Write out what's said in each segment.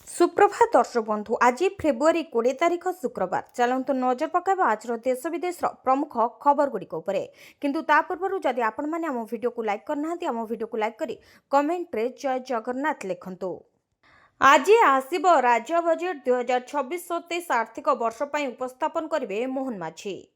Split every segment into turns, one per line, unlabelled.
सुप्रभात दर्शक बंधु आज फेब्रुआरी 20 तारिख शुक्रवार चलतु नजर पकाइबा आज देश विदेश प्रमुख खबर गुड़िक किंतु ता पूर्व जदि आपण मैंने आम वीडियो को लाइक करना आम वीडियो को लाइक करी कमेंट रे जय जगन्नाथ लिखंतु। आज आसिब राज्य बजेट 2026-27 आर्थिक वर्ष पर उपस्थापन करेंगे मोहन माझी।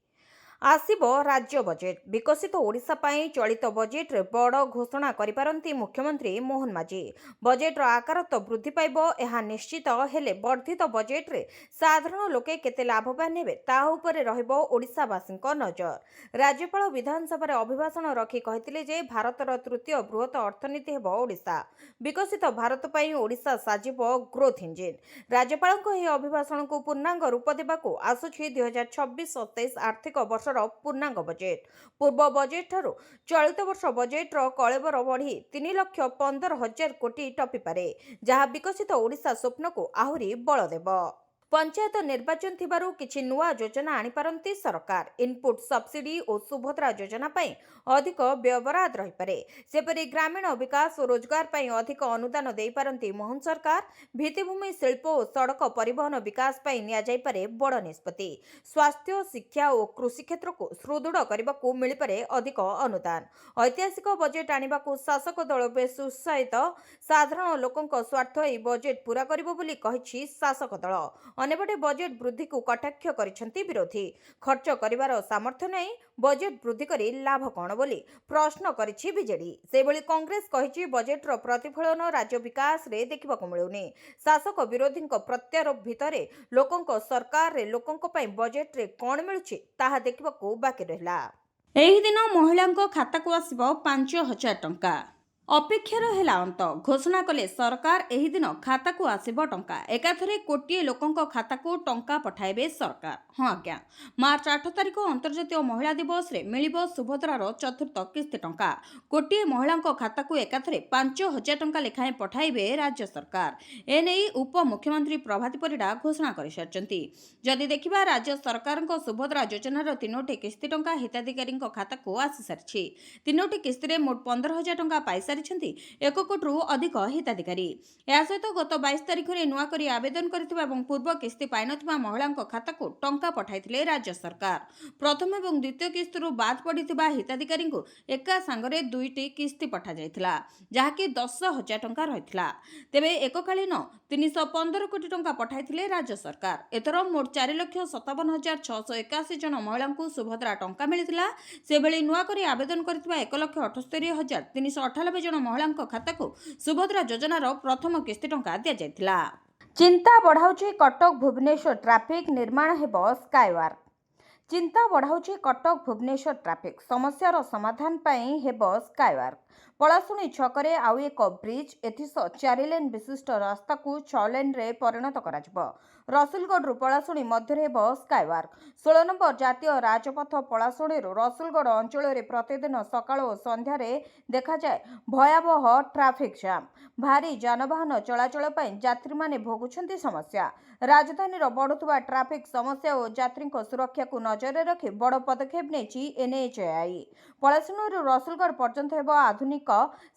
आसिब राज्य बजेट विकसित ओडिशा पाई चलित बजेट रे बड़ घोषणा करिपारंती मुख्यमंत्री मोहन माझी। बजेट आकार तो वृद्धि पाइबो एहा निश्चित हेले वर्धित बजेट रे साधारण लोके केते लाभवान हेबे ता उपरे रहिबो ओडिशावासीक नजर। राज्यपाल विधानसभा अभिभाषण रखी कहिथिले जे भारतर तृतीय बृहत अर्थनीति हेबो ओडिशा। विकसित भारत पाई ओडिशा साजिबो ग्रोथ इंजिन। राज्यपालक एही अभिभाषण को पूर्णांग रूप देबाकू आसुछि 2026-27 आर्थिक वर्ष पूर्णांग बजेट। पूर्व बजेट ठारू चलित वर्ष बजेट्र कलेबर बढ़ी 3,15,000 कोटी टपी पारे जहां विकसित ओडिशा स्वप्न को आहुरी बल देब। पंचायत निर्वाचन थिबारु किछि नुआ योजना आनी पारंती सरकार। इनपुट सब्सिडी और सुभद्रा योजना पाई अधिक व्यवहार रही पारे। सेपरि ग्रामीण विकास और रोजगार पाई अधिक अनुदान देई पारंती मोहन सरकार। भित्तिभूमि शिल्प और सड़क परिवहन विकास पाई निया जाई पारे बड़ निष्पत्ति। स्वास्थ्य शिक्षा और कृषि क्षेत्र को सुदृढ़ करबाकू मिली पारे अधिक अनुदान। ऐतिहासिक बजेट आनिबाकू शासक दल बेस उत्साहित। साधारण लोकंक स्वार्थ एही बजेट पूरा करिबो बोली कहिछि शासक दल। अनेपटे बजेट वृद्धि को कटाक्ष करिसेंती विरोधी। खर्च करिवार सामर्थ्य नहीं बजेट वृद्धि करी लाभ कौन बोली प्रश्न करिछि बीजेडी। सेबळी कांग्रेस कहिछि बजेट्र प्रतिफलन राज्य विकास रे देखिबाकू मिलुनी। शासक विरोधीक प्रत्यारोप भितरे लोकंक सरकार रे लोकंक पई बजेट रे कोन मिलुछि ताहा देखिबाकू बाकी रहिला। एही दिन महिलांक खाता को आसीबो 5,000 टंका। अपेक्षार हेला अंत घोषणा कले सरकार एही दिन खाता को आसीबो टंका। एकाथरे कोटिए लोकंक खाता को टंका पठाइबे सरकार। हाँ आज्ञा मार्च 8 तारिख अंतर्जातीय महिला दिवस रे मिलिबो सुभद्रार चतुर्थ किस्ती टंका। कोटिए महिलांक खाता को एकाथरे 5,000 टंका लेखाएं पठाइबे राज्य सरकार। एने उप मुख्यमंत्री प्रभाती परिडा घोषणा कर सारचंती। जदि देखिबा राज्य सरकारक सुभद्रा योजनार 3टी किस्ती टंका हिताधिकारी खाता को आसी सारिछि। 3टी किस्ती रे मोट 15,000 टंका पाइसा 1 कोटी अधिक हिताधिकारी। या सहित गत 22 तारिख में नुआ करी आवेदन करथिबा एवं पूर्व किस्ती पाइनथिबा महिलांक खाता को टंका पठाइथिले राज्य सरकार। प्रथम एवं द्वितीय किस्ती रु बाद पड़िथिबा हिताधिकारी को एका संगरे 2टी किस्ती पठा जायथिला जहाकि 10,000 टंका रहिथिला। तेबे एककालीन 315 कोटी टंका पठाइथिले राज्य सरकार। एथर मोट 4,57,681 जन महिलांकु सुभद्रा टंका मिलिथिला। सेबेली नुआ करी आवेदन करथिबा 1,78,398 जन महिलांक खाता को सुभद्रा योजनार प्रथम किस्ती टंका दिया जायथिला। चिंता बढ़ाउछि कटक भुवनेश्वर ट्राफिक निर्माण हेबो स्काईवार्क। चिंता बढ़ाउछि कटक भुवनेश्वर ट्राफिक समस्यार समाधान पाई हेबो स्काईवार्क। पलाशुणी छकरे आउ एक ब्रिज एथिस 4 लेन विशिष्ट रास्ता को 6 लेन रे परिणत कराजिबो। रसुलगढ़ पलाशुणी मध्य हेबो स्काईवार्क। 16 नंबर जातीय राजपथ पलाशुणी रसुलगढ़ अंचल रे प्रतिदिन सकाळ और संध्या रे देखा जाए भयावह ट्राफिक जाम। भारी जानवाहन चलाचल पाई यात्री माने भोगुछंती समस्या। राजधानी बढ़ुवा ट्राफिक समस्या और यात्री सुरक्षा को नजर रखी बड़ पदक्षेप नेछि एनएचएआई। पलाशुणी रसुलगढ़ पर्यंत हेबो आधुनिक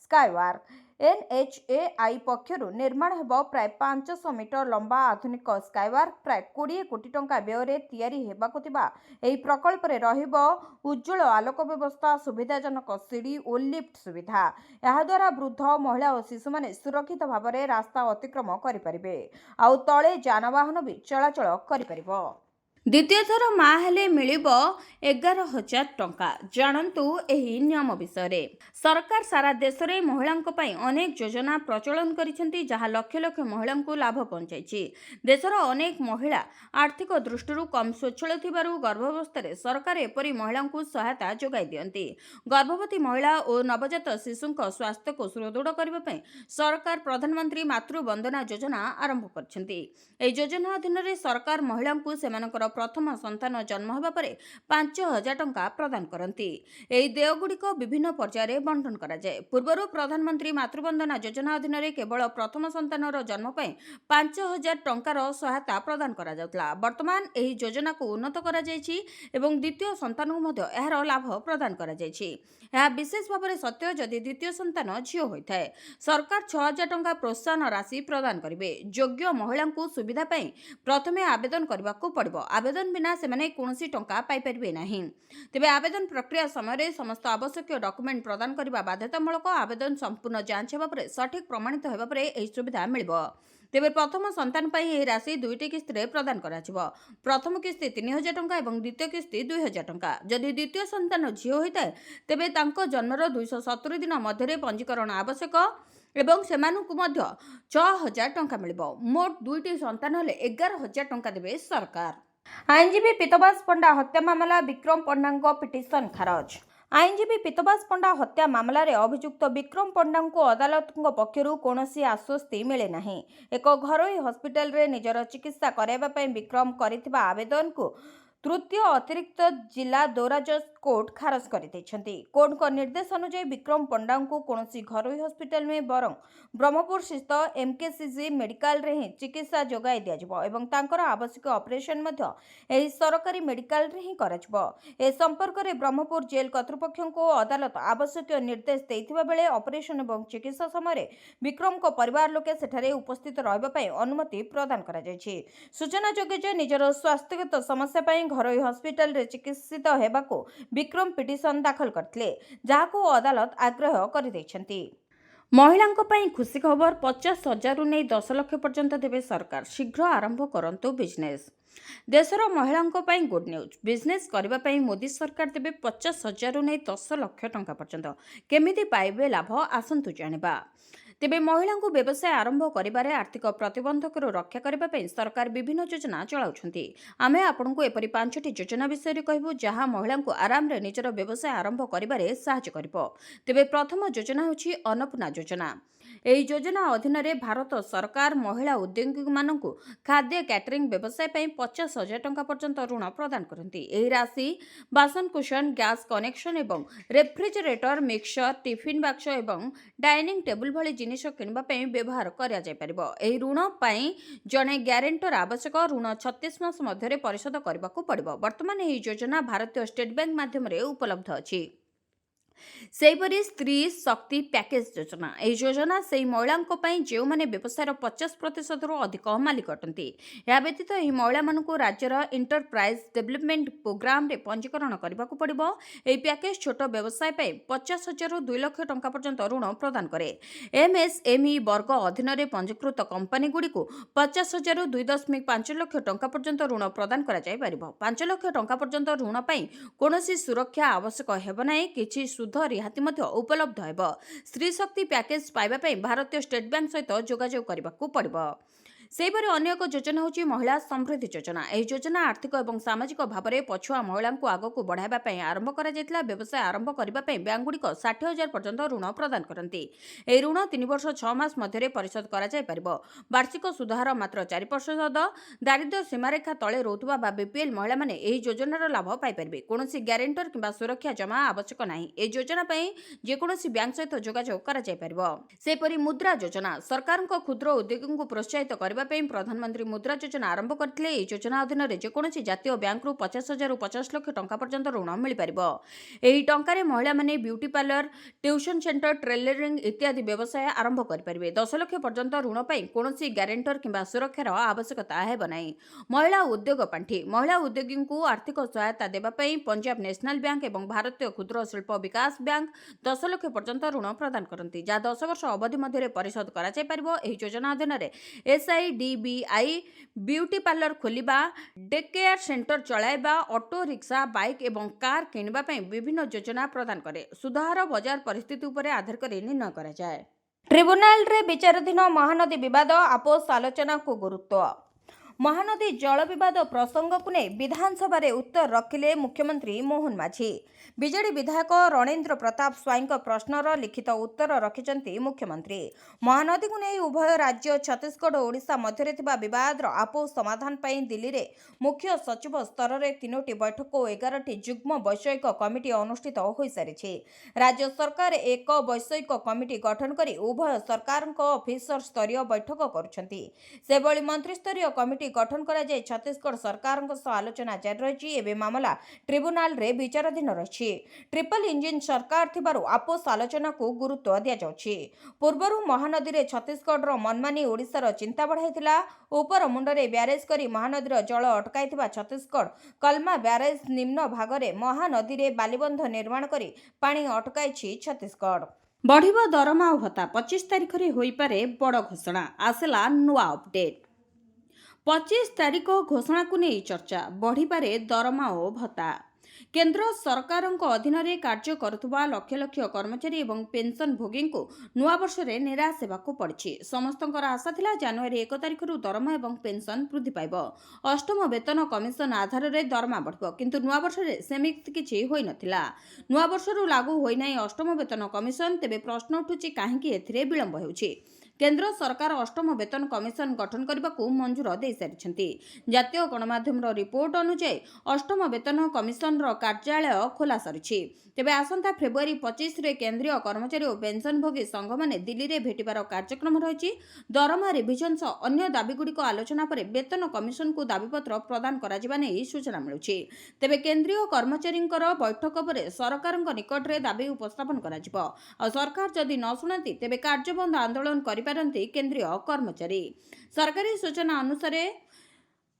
स्काईवार्क। एनएचएआई पक्षरु निर्माण हेबो प्राय 500 मीटर लंबा आधुनिक स्काईवार्क। प्राय 20 कोटी टंका व्यय तैयारी हेबाकु थिबा एही प्रकल्प रे रहिबो उज्जवल आलोक व्यवस्था, सुविधाजनक सीढ़ी और लिफ्ट सुविधा। यहा द्वारा वृद्ध महिला और शिशु माने सुरक्षित भाव में रास्ता अतिक्रम करि परिबे आउ तळे जानवाहन भी चलाचल करि परिबो। द्वितीय थर माँ हेले मिलिबो 11,000 टंका। जानन्तु एही नियम विषय। सरकार सारा देश में महिलांक पई अनेक योजना प्रचलन करिसेंती जहाँ लक्ष लक्ष महिलांकु लाभ पहुंचाइछि। देशर अनेक महिला आर्थिक दृष्टि कम स्वच्छल थिबारु गर्भावस्था सरकार एपरी महिलांकु सहायता जोगाई दियंती। गर्भवती महिला और नवजात शिशुंक स्वास्थ्य को सुदृढ़ करबा पई सरकार प्रधानमंत्री मातृ वंदना योजना आरंभ करछंती। एही योजना अधीन रे सरकार महिलांकु सेमानकर प्रथम संतान जन्म होगा पर 5,000 टंका प्रदान करती। ଏହି ଦେୟଗୁଡ଼ିକ ବିଭିନ୍ନ ପର୍ଯ୍ୟାୟରେ ବଣ୍ଟନ କରାଯାଏ। ପୂର୍ବରୁ ପ୍ରଧାନମନ୍ତ୍ରୀ ମାତୃବନ୍ଦନା ଯୋଜନା ଅଧୀନରେ କେବଳ ପ୍ରଥମ ସନ୍ତାନର ଜନ୍ମ ପାଇଁ 5,000 ଟଙ୍କାର ସହାୟତା ପ୍ରଦାନ କରାଯାଉଥିଲା। ବର୍ତ୍ତମାନ ଏହି ଯୋଜନାକୁ ଉନ୍ନତ କରାଯାଇଛି ଏବଂ ଦ୍ୱିତୀୟ ସନ୍ତାନକୁ ମଧ୍ୟ ଏହାର ଲାଭ ପ୍ରଦାନ କରାଯାଇଛି। ଏହା ବିଶେଷ ଭାବରେ ସତ୍ୟ ଯଦି ଦ୍ୱିତୀୟ ସନ୍ତାନ ଝିଅ ହୋଇଥାଏ। ସରକାର 6,000 ଟଙ୍କା ପ୍ରୋତ୍ସାହନ ରାଶି ପ୍ରଦାନ କରିବେ। ଯୋଗ୍ୟ ମହିଳାଙ୍କୁ ସୁବିଧା ପାଇଁ ପ୍ରଥମେ ଆବେଦନ କରିବାକୁ ପଡ଼ିବ। ଆବେଦନ ବିନା ସେମାନେ କୌଣସି ଟଙ୍କା ପାଇପାରିବେ ନାହିଁ। ତେବେ ଆବେଦନ ପ୍ରକ୍ରିୟା ସମୟରେ ସମସ୍ତ ଆବଶ୍ୟକୀୟ ଡକୁମେଣ୍ଟ ପ୍ରଦାନ କରିବା ବାଧ୍ୟତାମୂଳକ। ଆବେଦନ ସମ୍ପୂର୍ଣ୍ଣ ଯାଞ୍ଚ ହେବା ପରେ ସଠିକ୍ ପ୍ରମାଣିତ ହେବା ପରେ ଏହି ସୁବିଧା ମିଳିବ। ତେବେ ପ୍ରଥମ ସନ୍ତାନ ପାଇଁ ଏହି ରାଶି 2ଟି କିସ୍ତିରେ ପ୍ରଦାନ କରାଯିବ। ପ୍ରଥମ କିସ୍ତି 3,000 ଟଙ୍କା ଏବଂ ଦ୍ୱିତୀୟ କିସ୍ତି 2,000 ଟଙ୍କା। ଯଦି ଦ୍ୱିତୀୟ ସନ୍ତାନ ଝିଅ ହୋଇଥାଏ ତେବେ ତାଙ୍କ ଜନ୍ମର 270 ଦିନ ମଧ୍ୟରେ ପଞ୍ଜୀକରଣ ଆବଶ୍ୟକ ଏବଂ ସେମାନଙ୍କୁ ମଧ୍ୟ 6,000 ଟଙ୍କା ମିଳିବ। ମୋଟ 2ଟି ସନ୍ତାନ ହେଲେ 11,000 ଟଙ୍କା ଦେବେ ସରକାର। ଆଇନଜୀବୀ ପୀତବାସ ପଣ୍ଡା ହତ୍ୟା ମାମଲା ବିକ୍ରମ ପଣ୍ଡାଙ୍କ ପିଟିସନ ଖାରଜ। ଆଇନଜୀବୀ ପୀତବାସ ପଣ୍ଡା ହତ୍ୟା ମାମଲାରେ ଅଭିଯୁକ୍ତ ବିକ୍ରମ ପଣ୍ଡାଙ୍କୁ ଅଦାଲତଙ୍କ ପକ୍ଷରୁ କୌଣସି ଆଶ୍ୱସ୍ତି ମିଳେ ନାହିଁ। ଏକ ଘରୋଇ ହସ୍ପିଟାଲରେ ନିଜର ଚିକିତ୍ସା କରାଇବା ପାଇଁ ବିକ୍ରମ କରିଥିବା ଆବେଦନକୁ ତୃତୀୟ ଅତିରିକ୍ତ ଜିଲ୍ଲା ଦୌରା ଜଜ୍ କୋର୍ଟ ଖାରଜ କରିଦେଇଛନ୍ତି। କୋର୍ଟଙ୍କ ନିର୍ଦ୍ଦେଶ ଅନୁଯାୟୀ ବିକ୍ରମ ପଣ୍ଡାଙ୍କୁ କୌଣସି ଘରୋଇ ହସ୍ପିଟାଲ ନୁହେଁ ବରଂ ବ୍ରହ୍ମପୁର ସ୍ଥିତ ଏମ୍କେସିଜି ମେଡିକାଲରେ ହିଁ ଚିକିତ୍ସା ଯୋଗାଇ ଦିଆଯିବ ଏବଂ ତାଙ୍କର ଆବଶ୍ୟକୀୟ ଅପରେସନ ମଧ୍ୟ ଏହି ସରକାରୀ ମେଡିକାଲରେ ହିଁ କରାଯିବ। ଏ ସମ୍ପର୍କରେ ବ୍ରହ୍ମପୁର ଜେଲ୍ କର୍ତ୍ତୃପକ୍ଷଙ୍କୁ ଅଦାଲତ ଆବଶ୍ୟକୀୟ ନିର୍ଦ୍ଦେଶ ଦେଇଥିବା ବେଳେ ଅପରେସନ ଏବଂ ଚିକିତ୍ସା ସମୟରେ ବିକ୍ରମଙ୍କ ପରିବାର ଲୋକେ ସେଠାରେ ଉପସ୍ଥିତ ରହିବା ପାଇଁ ଅନୁମତି ପ୍ରଦାନ କରାଯାଇଛି। ସୂଚନାଯୋଗ୍ୟ ଯେ ନିଜର ସ୍ୱାସ୍ଥ୍ୟଗତ ସମସ୍ୟା ପାଇଁ ଘରୋଇ ହସ୍ପିଟାଲରେ ଚିକିତ୍ସିତ ହେବାକୁ ବିକ୍ରମ ପିଟିସନ ଦାଖଲ କରିଥିଲେ, ଯାହାକୁ ଅଦାଲତ ଆଗ୍ରହ କରିଦେଇଛନ୍ତି। ମହିଳାଙ୍କ ପାଇଁ ଖୁସି ଖବର, 50,000ରୁ ନେଇ 10 ଲକ୍ଷ ପର୍ଯ୍ୟନ୍ତ ଦେବେ ସରକାର। ଶୀଘ୍ର ଆରମ୍ଭ କରନ୍ତୁ ବିଜନେସ୍। ଦେଶର ମହିଳାଙ୍କ ପାଇଁ ଗୁଡ୍ ନ୍ୟୁଜ୍। ବିଜନେସ୍ କରିବା ପାଇଁ ମୋଦି ସରକାର ଦେବେ 50,000ରୁ ନେଇ 10 ଲକ୍ଷ ଟଙ୍କା ପର୍ଯ୍ୟନ୍ତ। କେମିତି ପାଇବେ ଲାଭ ଆସନ୍ତୁ ଜାଣିବା। ତେବେ ମହିଳାଙ୍କୁ ବ୍ୟବସାୟ ଆରମ୍ଭ କରିବାରେ ଆର୍ଥିକ ପ୍ରତିବନ୍ଧକରୁ ରକ୍ଷା କରିବା ପାଇଁ ସରକାର ବିଭିନ୍ନ ଯୋଜନା ଚଳାଉଛନ୍ତି। ଆମେ ଆପଣଙ୍କୁ ଏପରି 5ଟି ଯୋଜନା ବିଷୟରେ କହିବୁ ଯାହା ମହିଳାଙ୍କୁ ଆରାମରେ ନିଜର ବ୍ୟବସାୟ ଆରମ୍ଭ କରିବାରେ ସାହାଯ୍ୟ କରିବ। ତେବେ ପ୍ରଥମ ଯୋଜନା ହେଉଛି ଅନ୍ନପୂର୍ଣ୍ଣା ଯୋଜନା। ଏହି ଯୋଜନା ଅଧୀନରେ ଭାରତ ସରକାର ମହିଳା ଉଦ୍ୟୋଗୀମାନଙ୍କୁ ଖାଦ୍ୟ କ୍ୟାଟରିଂ ବ୍ୟବସାୟ ପାଇଁ 50,000 ଟଙ୍କା ପର୍ଯ୍ୟନ୍ତ ଋଣ ପ୍ରଦାନ କରନ୍ତି। ଏହି ରାଶି ବାସନକୁସନ, ଗ୍ୟାସ୍ କନେକ୍ସନ ଏବଂ ରେଫ୍ରିଜରେଟର, ମିକ୍ସର, ଟିଫିନ୍ ବାକ୍ସ ଏବଂ ଡାଇନିଂ ଟେବୁଲ ଭଳି ଜିନିଷ କିଣିବା ପାଇଁ ବ୍ୟବହାର କରାଯାଇପାରିବ। ଏହି ଋଣ ପାଇଁ ଜଣେ ଗ୍ୟାରେଣ୍ଟର ଆବଶ୍ୟକ। ଋଣ 36 ମାସ ମଧ୍ୟରେ ପରିଶୋଧ କରିବାକୁ ପଡ଼ିବ। ବର୍ତ୍ତମାନ ଏହି ଯୋଜନା ଭାରତୀୟ ଷ୍ଟେଟ୍ ବ୍ୟାଙ୍କ ମାଧ୍ୟମରେ ଉପଲବ୍ଧ ଅଛି। ସେହିପରି ସ୍ତ୍ରୀ ଶକ୍ତି ପ୍ୟାକେଜ ଯୋଜନା। ଏହି ଯୋଜନା ସେହି ମହିଳାଙ୍କ ପାଇଁ ଯେଉଁମାନେ ବ୍ୟବସାୟର 50%ରୁ ଅଧିକ ମାଲିକ ଅଟନ୍ତି। ଏହା ବ୍ୟତୀତ ଏହି ମହିଳାମାନଙ୍କୁ ରାଜ୍ୟର ଏଣ୍ଟରପ୍ରାଇଜ ଡେଭଲପମେଣ୍ଟ ପ୍ରୋଗ୍ରାମରେ ପଞ୍ଜୀକରଣ କରିବାକୁ ପଡ଼ିବ। ଏହି ପ୍ୟାକେଜ ଛୋଟ ବ୍ୟବସାୟ ପାଇଁ 50,000ରୁ 2 ଲକ୍ଷ ଟଙ୍କା ପର୍ଯ୍ୟନ୍ତ ଋଣ ପ୍ରଦାନ କରେ। ଏମ୍ଏସ୍ଏମ୍ଇ ବର୍ଗ ଅଧୀନରେ ପଞ୍ଜୀକୃତ କମ୍ପାନୀଗୁଡ଼ିକୁ 50,000ରୁ 2.5 ଲକ୍ଷ ଟଙ୍କା ପର୍ଯ୍ୟନ୍ତ ଋଣ ପ୍ରଦାନ କରାଯାଇପାରିବ। 5 ଲକ୍ଷ ଟଙ୍କା ପର୍ଯ୍ୟନ୍ତ ଋଣ ପାଇଁ କୌଣସି ସୁରକ୍ଷା ଆବଶ୍ୟକ ହେବ ନାହିଁ। କିଛି ସୁଧ ରିହାତି ମଧ୍ୟ ଉପଲବ୍ଧ ହେବ। ସ୍ତ୍ରୀ ଶକ୍ତି ପ୍ୟାକେଜ ପାଇବା ପାଇଁ ଭାରତୀୟ ଷ୍ଟେଟ୍ ବ୍ୟାଙ୍କ ସହିତ ଯୋଗାଯୋଗ କରିବାକୁ ପଡ଼ିବ। ସେହିପରି ଅନ୍ୟ ଏକ ଯୋଜନା ହେଉଛି ମହିଳା ସମୃଦ୍ଧି ଯୋଜନା। ଏହି ଯୋଜନା ଆର୍ଥିକ ଏବଂ ସାମାଜିକ ଭାବରେ ପଛୁଆ ମହିଳାଙ୍କୁ ଆଗକୁ ବଢ଼ାଇବା ପାଇଁ ଆରମ୍ଭ କରାଯାଇଥିଲା। ବ୍ୟବସାୟ ଆରମ୍ଭ କରିବା ପାଇଁ ବ୍ୟାଙ୍କଗୁଡ଼ିକ 60,000 ପର୍ଯ୍ୟନ୍ତ ଋଣ ପ୍ରଦାନ କରନ୍ତି। ଏହି ଋଣ 3 ବର୍ଷ 6 ମାସ ମଧ୍ୟରେ ପରିଶୋଧ କରାଯାଇପାରିବ। ବାର୍ଷିକ ସୁଧହାର ମାତ୍ର 4%। ଦାରିଦ୍ର୍ୟ ସୀମାରେଖା ତଳେ ରହୁଥିବା ବା ବିପିଏଲ୍ ମହିଳାମାନେ ଏହି ଯୋଜନାର ଲାଭ ପାଇପାରିବେ। କୌଣସି ଗ୍ୟାରେଣ୍ଟର କିମ୍ବା ସୁରକ୍ଷା ଜମା ଆବଶ୍ୟକ ନାହିଁ। ଏହି ଯୋଜନା ପାଇଁ ଯେକୌଣସି ବ୍ୟାଙ୍କ ସହିତ ଯୋଗାଯୋଗ କରାଯାଇପାରିବ। ସେହିପରି ମୁଦ୍ରା ଯୋଜନା। ସରକାରଙ୍କ କ୍ଷୁଦ୍ର ଉଦ୍ୟୋଗୀଙ୍କୁ ପ୍ରୋତ୍ସାହିତ କରିବା ପାଇଁ ପ୍ରଧାନମନ୍ତ୍ରୀ ମୁଦ୍ରା ଯୋଜନା ଆରମ୍ଭ କରିଥିଲେ। ଏହି ଯୋଜନା ଅଧୀନରେ ଯେକୌଣସି ଜାତୀୟ ବ୍ୟାଙ୍କରୁ 50,000ରୁ 50 ଲକ୍ଷ ଟଙ୍କା ପର୍ଯ୍ୟନ୍ତ ଋଣ ମିଳିପାରିବ। ଏହି ଟଙ୍କାରେ ମହିଳାମାନେ beauty parlour, tuition centre, tailoring ଇତ୍ୟାଦି ବ୍ୟବସାୟ ଆରମ୍ଭ କରିପାରିବେ। 10 ଲକ୍ଷ ପର୍ଯ୍ୟନ୍ତ ଋଣ ପାଇଁ କୌଣସି ଗ୍ୟାରେଣ୍ଟର କିମ୍ବା ସୁରକ୍ଷାର ଆବଶ୍ୟକତା ହେବ ନାହିଁ। ମହିଳା ଉଦ୍ୟୋଗ ପାଣ୍ଠି। ମହିଳା ଉଦ୍ୟୋଗୀଙ୍କୁ ଆର୍ଥିକ ସହାୟତା ଦେବା ପାଇଁ ପଞ୍ଜାବ ନ୍ୟାସନାଲ ବ୍ୟାଙ୍କ ଏବଂ ଭାରତୀୟ କ୍ଷୁଦ୍ର ଶିଳ୍ପ ବିକାଶ ବ୍ୟାଙ୍କ 10 ଲକ୍ଷ ପର୍ଯ୍ୟନ୍ତ ଋଣ ପ୍ରଦାନ କରନ୍ତି, ଯାହା 10 ବର୍ଷ ଅବଧି ମଧ୍ୟରେ ପରିଶୋଧ କରାଯାଇପାରିବ। ଏହି ଯୋଜନା ଅଧୀନରେ SIDBI ବିୟୁଟି ପାର୍ଲର ଖୋଲିବା, ଡେ କେୟାର ସେଣ୍ଟର ଚଳାଇବା, ଅଟୋ ରିକ୍ସା, ବାଇକ୍ ଏବଂ କାର୍ କିଣିବା ପାଇଁ ବିଭିନ୍ନ ଯୋଜନା ପ୍ରଦାନ କରେ। ସୁଧହାର ବଜାର ପରିସ୍ଥିତି ଉପରେ ଆଧାର କରି ନିର୍ଣ୍ଣୟ କରାଯାଏ। ଟ୍ରିବ୍ୟୁନାଲରେ ବିଚାରାଧୀନ ମହାନଦୀ ବିବାଦ, ଆପୋଷ ଆଲୋଚନାକୁ ଗୁରୁତ୍ୱ। महानदी जल विवाद प्रसंग को नहीं विधानसभा उत्तर रखिले मुख्यमंत्री मोहन माझी। बीजेडी विधायक रणेन्द्र प्रताप स्वाई प्रश्नर लिखित उत्तर रखिंट मुख्यमंत्री। महानदी को नहीं उभय राज्य छत्तीसगढ़ और ओडिशा मध्य बद आपोष समाधान पर दिल्ली में मुख्य सचिव स्तर में 3टी बैठक और 11टी जुग्म वैषयिक कमिटी अनुष्ठित हो सारी। राज्य सरकार एक वैषयिक कमिटी गठन कर उभय सरकार ऑफिसर स्तरीय बैठक कर मंत्रिस्तरीय कमिटी गठन करा जाय। छत्तीसगढ़ सरकार आलोचना जारी रही। एवं मामला ट्रिब्यूनाल रे विचाराधीन रही। ट्रिपल इंजिन सरकार थिबारु आपोष आलोचना को गुरुत्व दिया जाउछि। पूर्वरु महानदी रे छत्तीसगढ़ मनमानी ओडिशार चिंता बढ़ाइथिला। उपर मुंडरे ब्यारेज करी महानदीर जल अटकाइथिबा छत्तीसगढ़ कलमा ब्यारेज निम्न भागरे महानदी रे बालीबंध निर्माण करी पानी अटकाइछि छत्तीसगढ़। बढ़िबो दरमा भत्ता 25 तारिख रे होई पारे बड़ घोषणा आसला नुआ अपडेट। 25 तारिख घोषणा को नहीं चर्चा बढ़िपारे दरमा और भत्ता। केंद्र सरकार अधीन में कार्य करुवा लक्ष लक्ष कर्मचारी और पेंशन भोगी को नुआ वर्ष में निराश होगाकू पड़ी। समस्त आशा थिला जनवरी 1 तारिख दरमा और पेंशन वृद्धि पाइब। अष्टम वेतन कमिशन आधार में दरमा बढ़ किंतु नुआ वर्ष में सेमिति किछि होई नथिला। नुआ वर्ष लागू होई अष्टम वेतन कमिशन। तेबे प्रश्न उठुछि काहेकि एथिरे विलंब हेउछि। केंद्र सरकार अष्टम वेतन कमिशन गठन करने को मंजूर दे सारी। जातीय गणमाध्यम रिपोर्ट अनुसार अष्टम वेतन कमिशन कार्यालय खोला सारी। तेबे आसंता फेब्रुआरी 25 रे केंद्रीय कर्मचारी और पेंशन भोगी संघ मैंने दिल्ली में भेटार कार्यक्रम रही। दरमा रिविजन सह अन्य दाबीगुड़िक आलोचना पर वेतन कमिशन को दाबीपत्र प्रदान करा नहीं सूचना मिलूँ। तेबे केंद्रीय कर्मचारी बैठक पर सरकार निकट में दाबी उपस्थापन करा। सरकार जदि न शुणती तेबे कार्यबंद आंदोलन कर केंद्रीय कर्मचारी। सरकारी सूचना अनुसार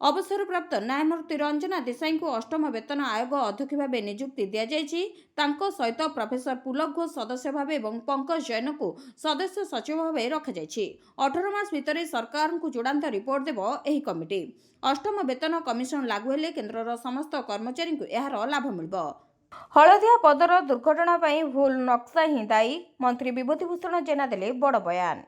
अवसरप्राप्त न्यायमूर्ति रंजना देसाई को अष्टम वेतन आयोग अध्यक्ष भाव नियुक्ति दि जाएगी। सहित प्रोफेसर पुलक घोष सदस्य भाव और पंकज जैन को सदस्य सचिव भाव रखा जाएगी। 18 मास भितर सरकार को चूड़ांत रिपोर्ट देव एही कमिटी। अष्टम वेतन कमिशन लागू हेले केंद्रर समस्त कर्मचारी को यार लाभ मिलिबो। हलदिया पदर दुर्घटना भूल नक्शा ही दायी मंत्री विभूतिभूषण जेना देले बड़ बयान।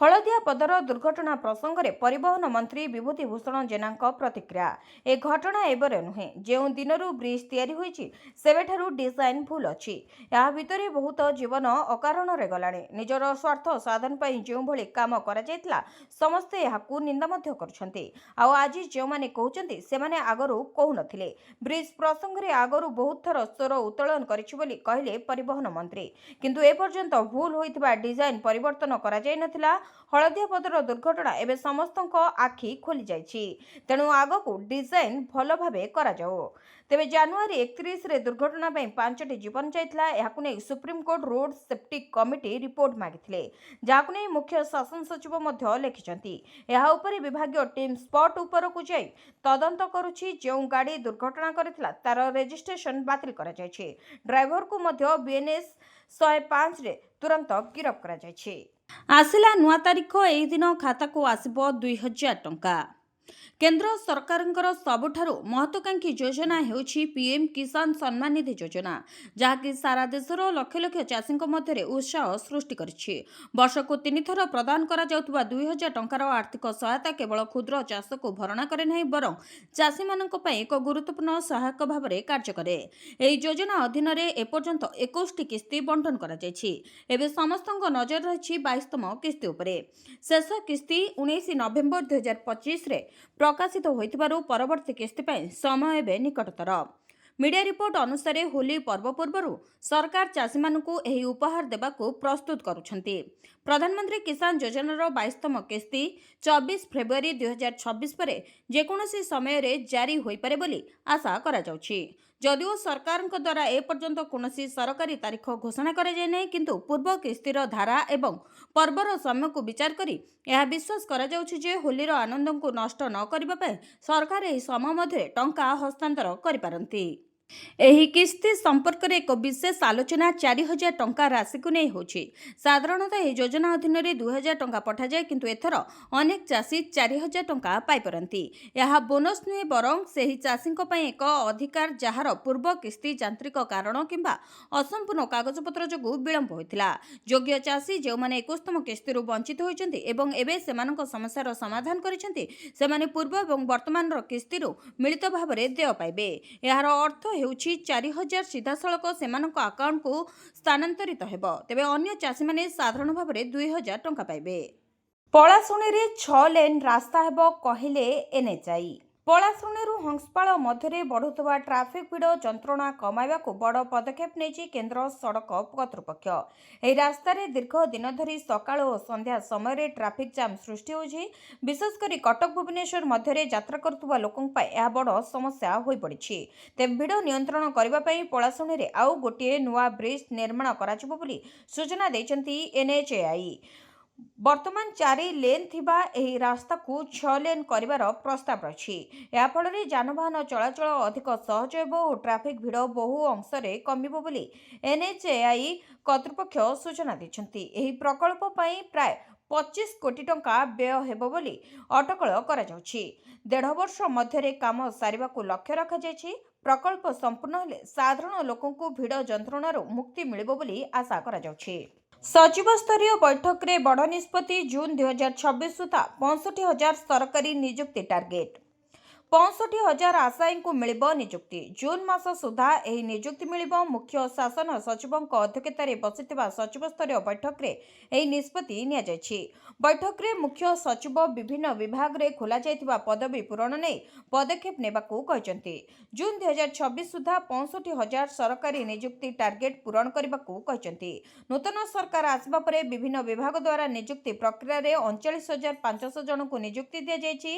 हलदिया पदर दुर्घटना प्रसंग में परिवहन मंत्री विभूतिभूषण जेना प्रतिक्रिया। ए घटना एबर नुहे जो दिन ब्रिज तैयारी होईछि सेबेठारु डिजाइन भूल अच्छी। या भितरे बहुत जीवन अकारण गलानी। निजर स्वार्थ साधन पर जो भली काम करा जायतिला समस्ते याकू निंदा मध्य करछन्ते। आउ आज जो माने कहउछन्ते से माने आगरु कहु नथिले। ब्रिज प्रसंग में आगरु बहुत थर स्वर उत्तोलन करिछि बोली कहले परिवहन मंत्री। किंतु ए पर्यंत भूल होइतिबा डिजाइन परिवर्तन करा जाय नथिला। हलदिया पदर दुर्घटना एवं समस्त आखि खोली जाइछि। तेणु आग को डिजाइन भल भावे करा जाओ। तेबे जनवरी 31 रे दुर्घटना 5टी जीवन जाइथिला। याकु नै Supreme Court road safety committee report मागिथिले जाकु नै मुख्य शासन सचिव मध्य लिखिछन्ती। एहा उपरे विभागीय टीम स्पॉट उपर को जाई तदंत करूछि। जो गाड़ी दुर्घटना करथिला तार रजिस्ट्रेशन बातिल करा जायछि। ड्राइवर को मध्य बीएनएस 105 रे तुरंत गिरफ करा जायछि। आसिला नुआ तारीख एही दिन खाता को आसिबो 2000 टंका। केंद्र सरकारंकर सबुठारु महत्वाकांक्षी योजना हेउछि पीएम किसान सम्मान निधि योजना, जहाँकि सारा देशर लक्ष लक्ष चाषी मध्य उत्साह सृष्टि करिछि। वर्ष को 3 थर प्रदान करा जाउतबा 2000 टंकार आर्थिक सहायता केवल क्षुद्र चाष को भरणा करे नहीं बरं चाषी मानक पई एक गुरुत्वपूर्ण सहायक भाव में कार्य करे। एही योजना अधीन रे एपर्यंत 21टी किस्ती बंटन करा जायछि। एबे समस्तक नजर रहिछि 22तम किस्ती उपरे। शेष किस्ती 19 नवेम्बर 2025 रे प्रकाशित होइतिबारु परवर्ती किस्ती पई समय एबे निकटतर। मीडिया रिपोर्ट अनुसार होली पर्व पूर्व सरकार चाषी मानकु एही उपहार देबाकू प्रस्तुत करुछंती। प्रधानमंत्री किसान योजनार 22तम किस्ती 24 फेब्रुआरी 2026 पर जेकोसी समय रे जारी होई पारे बोली आशा करा जाउछि। जदिओ सरकार द्वारा ए पर्यंत कोनोसी सरकारी तारीख घोषणा करा जाय नै, किंतु पूर्व किस्तीर धारा एवं पर्वर समय को विचार करी यह विश्वास करा जाउछि जे होलीर आनंद को नष्ट न करिबा पय सरकार एही समय मध्ये टंका हस्तांतर करि पारंती। ଏହି କିସ୍ତି ସମ୍ପର୍କରେ ଏକ ବିଶେଷ ଆଲୋଚନା 4,000 ଟଙ୍କା ରାଶିକୁ ନେଇ ହେଉଛି। ସାଧାରଣତଃ ଏହି ଯୋଜନା ଅଧୀନରେ 2,000 ଟଙ୍କା ପଠାଯାଏ, କିନ୍ତୁ ଏଥର ଅନେକ ଚାଷୀ 4,000 ଟଙ୍କା ପାଇପାରନ୍ତି। ଏହା ବୋନସ୍ ନୁହେଁ, ବରଂ ସେହି ଚାଷୀଙ୍କ ପାଇଁ ଏକ ଅଧିକାର ଯାହାର ପୂର୍ବ କିସ୍ତି ଯାନ୍ତ୍ରିକ କାରଣ କିମ୍ବା ଅସମ୍ପୂର୍ଣ୍ଣ କାଗଜପତ୍ର ଯୋଗୁଁ ବିଳମ୍ବ ହୋଇଥିଲା। ଯୋଗ୍ୟ ଚାଷୀ ଯେଉଁମାନେ 21ତମ କିସ୍ତିରୁ ବଞ୍ଚିତ ହୋଇଛନ୍ତି ଏବଂ ଏବେ ସେମାନଙ୍କ ସମସ୍ୟାର ସମାଧାନ କରିଛନ୍ତି, ସେମାନେ ପୂର୍ବ ଏବଂ ବର୍ତ୍ତମାନର କିସ୍ତିରୁ ମିଳିତ ଭାବରେ ଦେୟ ପାଇବେ। ଏହାର ଅର୍ଥ ହେଉଛି 4,000 ସିଧାସଳଖ ସେମାନଙ୍କ ଆକାଉଣ୍ଟକୁ ସ୍ଥାନାନ୍ତରିତ ହେବ। ତେବେ ଅନ୍ୟ ଚାଷୀମାନେ ସାଧାରଣ ଭାବରେ 2,000 ଟଙ୍କା ପାଇବେ। ପଳାଶୁଣୀରେ 6 ଲେନ୍ ରାସ୍ତା ହେବ କହିଲେ ଏନ୍ଏଚ୍ଆଇ। ପଳାଶୁଣୀରୁ ହଂସପାଳ ମଧ୍ୟରେ ବଢ଼ୁଥିବା ଟ୍ରାଫିକ୍ ଭିଡ଼ ଯନ୍ତ୍ରଣା କମାଇବାକୁ ବଡ଼ ପଦକ୍ଷେପ ନେଇଛି କେନ୍ଦ୍ର ସଡ଼କ କର୍ତ୍ତୃପକ୍ଷ। ଏହି ରାସ୍ତାରେ ଦୀର୍ଘ ଦିନ ଧରି ସକାଳ ଓ ସନ୍ଧ୍ୟା ସମୟରେ ଟ୍ରାଫିକ୍ ଜାମ୍ ସୃଷ୍ଟି ହେଉଛି। ବିଶେଷ କରି କଟକ ଭୁବନେଶ୍ୱର ମଧ୍ୟରେ ଯାତ୍ରା କରୁଥିବା ଲୋକଙ୍କ ପାଇଁ ଏହା ବଡ଼ ସମସ୍ୟା ହୋଇପଡ଼ିଛି। ତେବେ ଭିଡ଼ ନିୟନ୍ତ୍ରଣ କରିବା ପାଇଁ ପଳାଶୁଣୀରେ ଆଉ ଗୋଟିଏ ନୂଆ ବ୍ରିଜ୍ ନିର୍ମାଣ କରାଯିବ ବୋଲି ସୂଚନା ଦେଇଛନ୍ତି ଏନ୍ଏଚ୍ଏଆଇ। ବର୍ତ୍ତମାନ 4 ଲେନ୍ ଥିବା ଏହି ରାସ୍ତାକୁ 6 ଲେନ୍ କରିବାର ପ୍ରସ୍ତାବ ରହିଛି। ଏହାଫଳରେ ଯାନବାହନ ଚଳାଚଳ ଅଧିକ ସହଜ ହେବ ଓ ଟ୍ରାଫିକ୍ ଭିଡ଼ ବହୁ ଅଂଶରେ କମିବ ବୋଲି ଏନ୍ଏଚ୍ଏଆଇ କର୍ତ୍ତୃପକ୍ଷ ସୂଚନା ଦେଇଛନ୍ତି। ଏହି ପ୍ରକଳ୍ପ ପାଇଁ ପ୍ରାୟ 25 କୋଟି ଟଙ୍କା ବ୍ୟୟ ହେବ ବୋଲି ଅଟକଳ କରାଯାଉଛି। 1.5 ବର୍ଷ ମଧ୍ୟରେ କାମ ସାରିବାକୁ ଲକ୍ଷ୍ୟ ରଖାଯାଇଛି। ପ୍ରକଳ୍ପ ସମ୍ପୂର୍ଣ୍ଣ ହେଲେ ସାଧାରଣ ଲୋକଙ୍କୁ ଭିଡ଼ ଯନ୍ତ୍ରଣାରୁ ମୁକ୍ତି ମିଳିବ ବୋଲି ଆଶା କରାଯାଉଛି। ସଚିବ ସ୍ତରୀୟ ବୈଠକରେ ବଡ଼ ନିଷ୍ପତ୍ତି। ଜୁନ୍ 2026 ସୁଦ୍ଧା 65,000 ସରକାରୀ ନିଯୁକ୍ତି ଟାର୍ଗେଟ। 65,000 ଆଶାୟୀଙ୍କୁ ମିଳିବ ନିଯୁକ୍ତି। ଜୁନ୍ ମାସ ସୁଦ୍ଧା ଏହି ନିଯୁକ୍ତି ମିଳିବ। ମୁଖ୍ୟ ଶାସନ ସଚିବଙ୍କ ଅଧ୍ୟକ୍ଷତାରେ ବସିଥିବା ସଚିବ ସ୍ତରୀୟ ବୈଠକରେ ଏହି ନିଷ୍ପତ୍ତି ନିଆଯାଇଛି। ବୈଠକରେ ମୁଖ୍ୟ ସଚିବ ବିଭିନ୍ନ ବିଭାଗରେ ଖୋଲାଯାଇଥିବା ପଦବୀ ପୂରଣ ନେଇ ପଦକ୍ଷେପ ନେବାକୁ କହିଛନ୍ତି। ଜୁନ୍ 2026 ସୁଦ୍ଧା 65,000 ସରକାରୀ ନିଯୁକ୍ତି ଟାର୍ଗେଟ ପୂରଣ କରିବାକୁ କହିଛନ୍ତି। ନୂତନ ସରକାର ଆସିବା ପରେ ବିଭିନ୍ନ ବିଭାଗ ଦ୍ୱାରା ନିଯୁକ୍ତି ପ୍ରକ୍ରିୟାରେ 39,500 ଜଣଙ୍କୁ ନିଯୁକ୍ତି ଦିଆଯାଇଛି।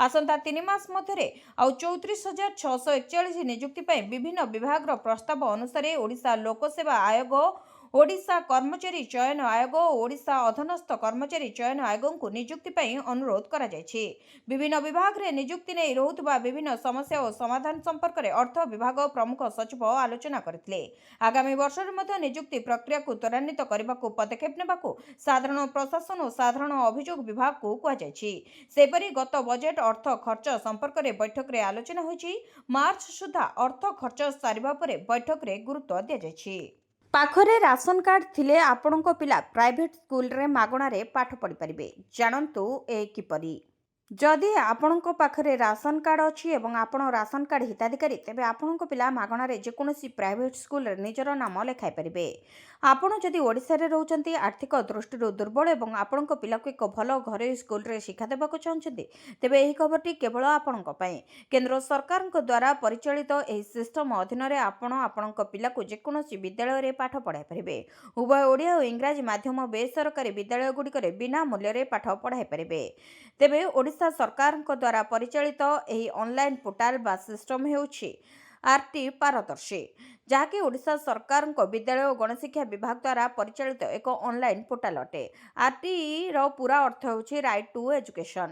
ଆସନ୍ତା 3 ମାସ ମଧ୍ୟରେ ଆଉ 34,641 ନିଯୁକ୍ତି ପାଇଁ ବିଭିନ୍ନ ବିଭାଗର ପ୍ରସ୍ତାବ ଅନୁସାରେ ଓଡ଼ିଶା ଲୋକସେବା ଆୟୋଗ, ଓଡ଼ିଶା କର୍ମଚାରୀ ଚୟନ ଆୟୋଗ ଓ ଓଡ଼ିଶା ଅଧୀନସ୍ଥ କର୍ମଚାରୀ ଚୟନ ଆୟୋଗଙ୍କୁ ନିଯୁକ୍ତି ପାଇଁ ଅନୁରୋଧ କରାଯାଇଛି। ବିଭିନ୍ନ ବିଭାଗରେ ନିଯୁକ୍ତି ନେଇ ରହୁଥିବା ବିଭିନ୍ନ ସମସ୍ୟା ଓ ସମାଧାନ ସମ୍ପର୍କରେ ଅର୍ଥ ବିଭାଗ ପ୍ରମୁଖ ସଚିବ ଆଲୋଚନା କରିଥିଲେ। ଆଗାମୀ ବର୍ଷରେ ମଧ୍ୟ ନିଯୁକ୍ତି ପ୍ରକ୍ରିୟାକୁ ତ୍ୱରାନ୍ୱିତ କରିବାକୁ ପଦକ୍ଷେପ ନେବାକୁ ସାଧାରଣ ପ୍ରଶାସନ ଓ ସାଧାରଣ ଅଭିଯୋଗ ବିଭାଗକୁ କୁହାଯାଇଛି। ସେହିପରି ଗତ ବଜେଟ୍ ଅର୍ଥ ଖର୍ଚ୍ଚ ସମ୍ପର୍କରେ ବୈଠକରେ ଆଲୋଚନା ହୋଇଛି। ମାର୍ଚ୍ଚ ସୁଦ୍ଧା ଅର୍ଥ ଖର୍ଚ୍ଚ ସାରିବା ପରେ ବୈଠକରେ ଗୁରୁତ୍ୱ ଦିଆଯାଇଛି। ପାଖରେ ରାସନ କାର୍ଡ ଥିଲେ ଆପଣଙ୍କ ପିଲା ପ୍ରାଇଭେଟ ସ୍କୁଲରେ ମାଗଣାରେ ପାଠ ପଢ଼ିପାରିବେ। ଜାଣନ୍ତୁ କିପରି। ଯଦି ଆପଣଙ୍କ ପାଖରେ ରାସନ କାର୍ଡ ଅଛି ଏବଂ ଆପଣ ରାସନ କାର୍ଡ ହିତାଧିକାରୀ, ତେବେ ଆପଣଙ୍କ ପିଲା ମାଗଣାରେ ଯେକୌଣସି ପ୍ରାଇଭେଟ ସ୍କୁଲରେ ନିଜର ନାମ ଲେଖାଇ ପାରିବେ। ଆପଣ ଯଦି ଓଡ଼ିଶାରେ ରହୁଛନ୍ତି, ଆର୍ଥିକ ଦୃଷ୍ଟିରୁ ଦୁର୍ବଳ ଏବଂ ଆପଣଙ୍କ ପିଲାକୁ ଏକ ଭଲ ଘରୋଇ ସ୍କୁଲରେ ଶିକ୍ଷା ଦେବାକୁ ଚାହୁଁଛନ୍ତି, ତେବେ ଏହି ଖବରଟି କେବଳ ଆପଣଙ୍କ ପାଇଁ। କେନ୍ଦ୍ର ସରକାରଙ୍କ ଦ୍ୱାରା ପରିଚାଳିତ ଏହି ସିଷ୍ଟମ ଅଧୀନରେ ଆପଣ ଆପଣଙ୍କ ପିଲାକୁ ଯେକୌଣସି ବିଦ୍ୟାଳୟରେ ପାଠ ପଢ଼ାଇ ପାରିବେ। ଉଭୟ ଓଡ଼ିଆ ଓ ଇଂରାଜୀ ମାଧ୍ୟମ ବେସରକାରୀ ବିଦ୍ୟାଳୟଗୁଡ଼ିକରେ ବିନା ମୂଲ୍ୟରେ ପାଠ ପଢ଼ାଇ ପାରିବେ। ତେବେ ଓଡ଼ିଶା ସରକାରଙ୍କ ଦ୍ୱାରା ପରିଚାଳିତ ଏହି ଅନଲାଇନ୍ ପୋର୍ଟାଲ ବା ସିଷ୍ଟମ ହେଉଛି ଆର୍ଟି ପାରଦର୍ଶୀ, ଯାହାକି ଓଡ଼ିଶା ସରକାରଙ୍କ ବିଦ୍ୟାଳୟ ଓ ଗଣଶିକ୍ଷା ବିଭାଗ ଦ୍ୱାରା ପରିଚାଳିତ ଏକ ଅନଲାଇନ୍ ପୋର୍ଟାଲ ଅଟେ। ଆର୍ଟିର ପୁରା ଅର୍ଥ ହେଉଛି ରାଇଟ୍ ଟୁ ଏଜୁକେସନ।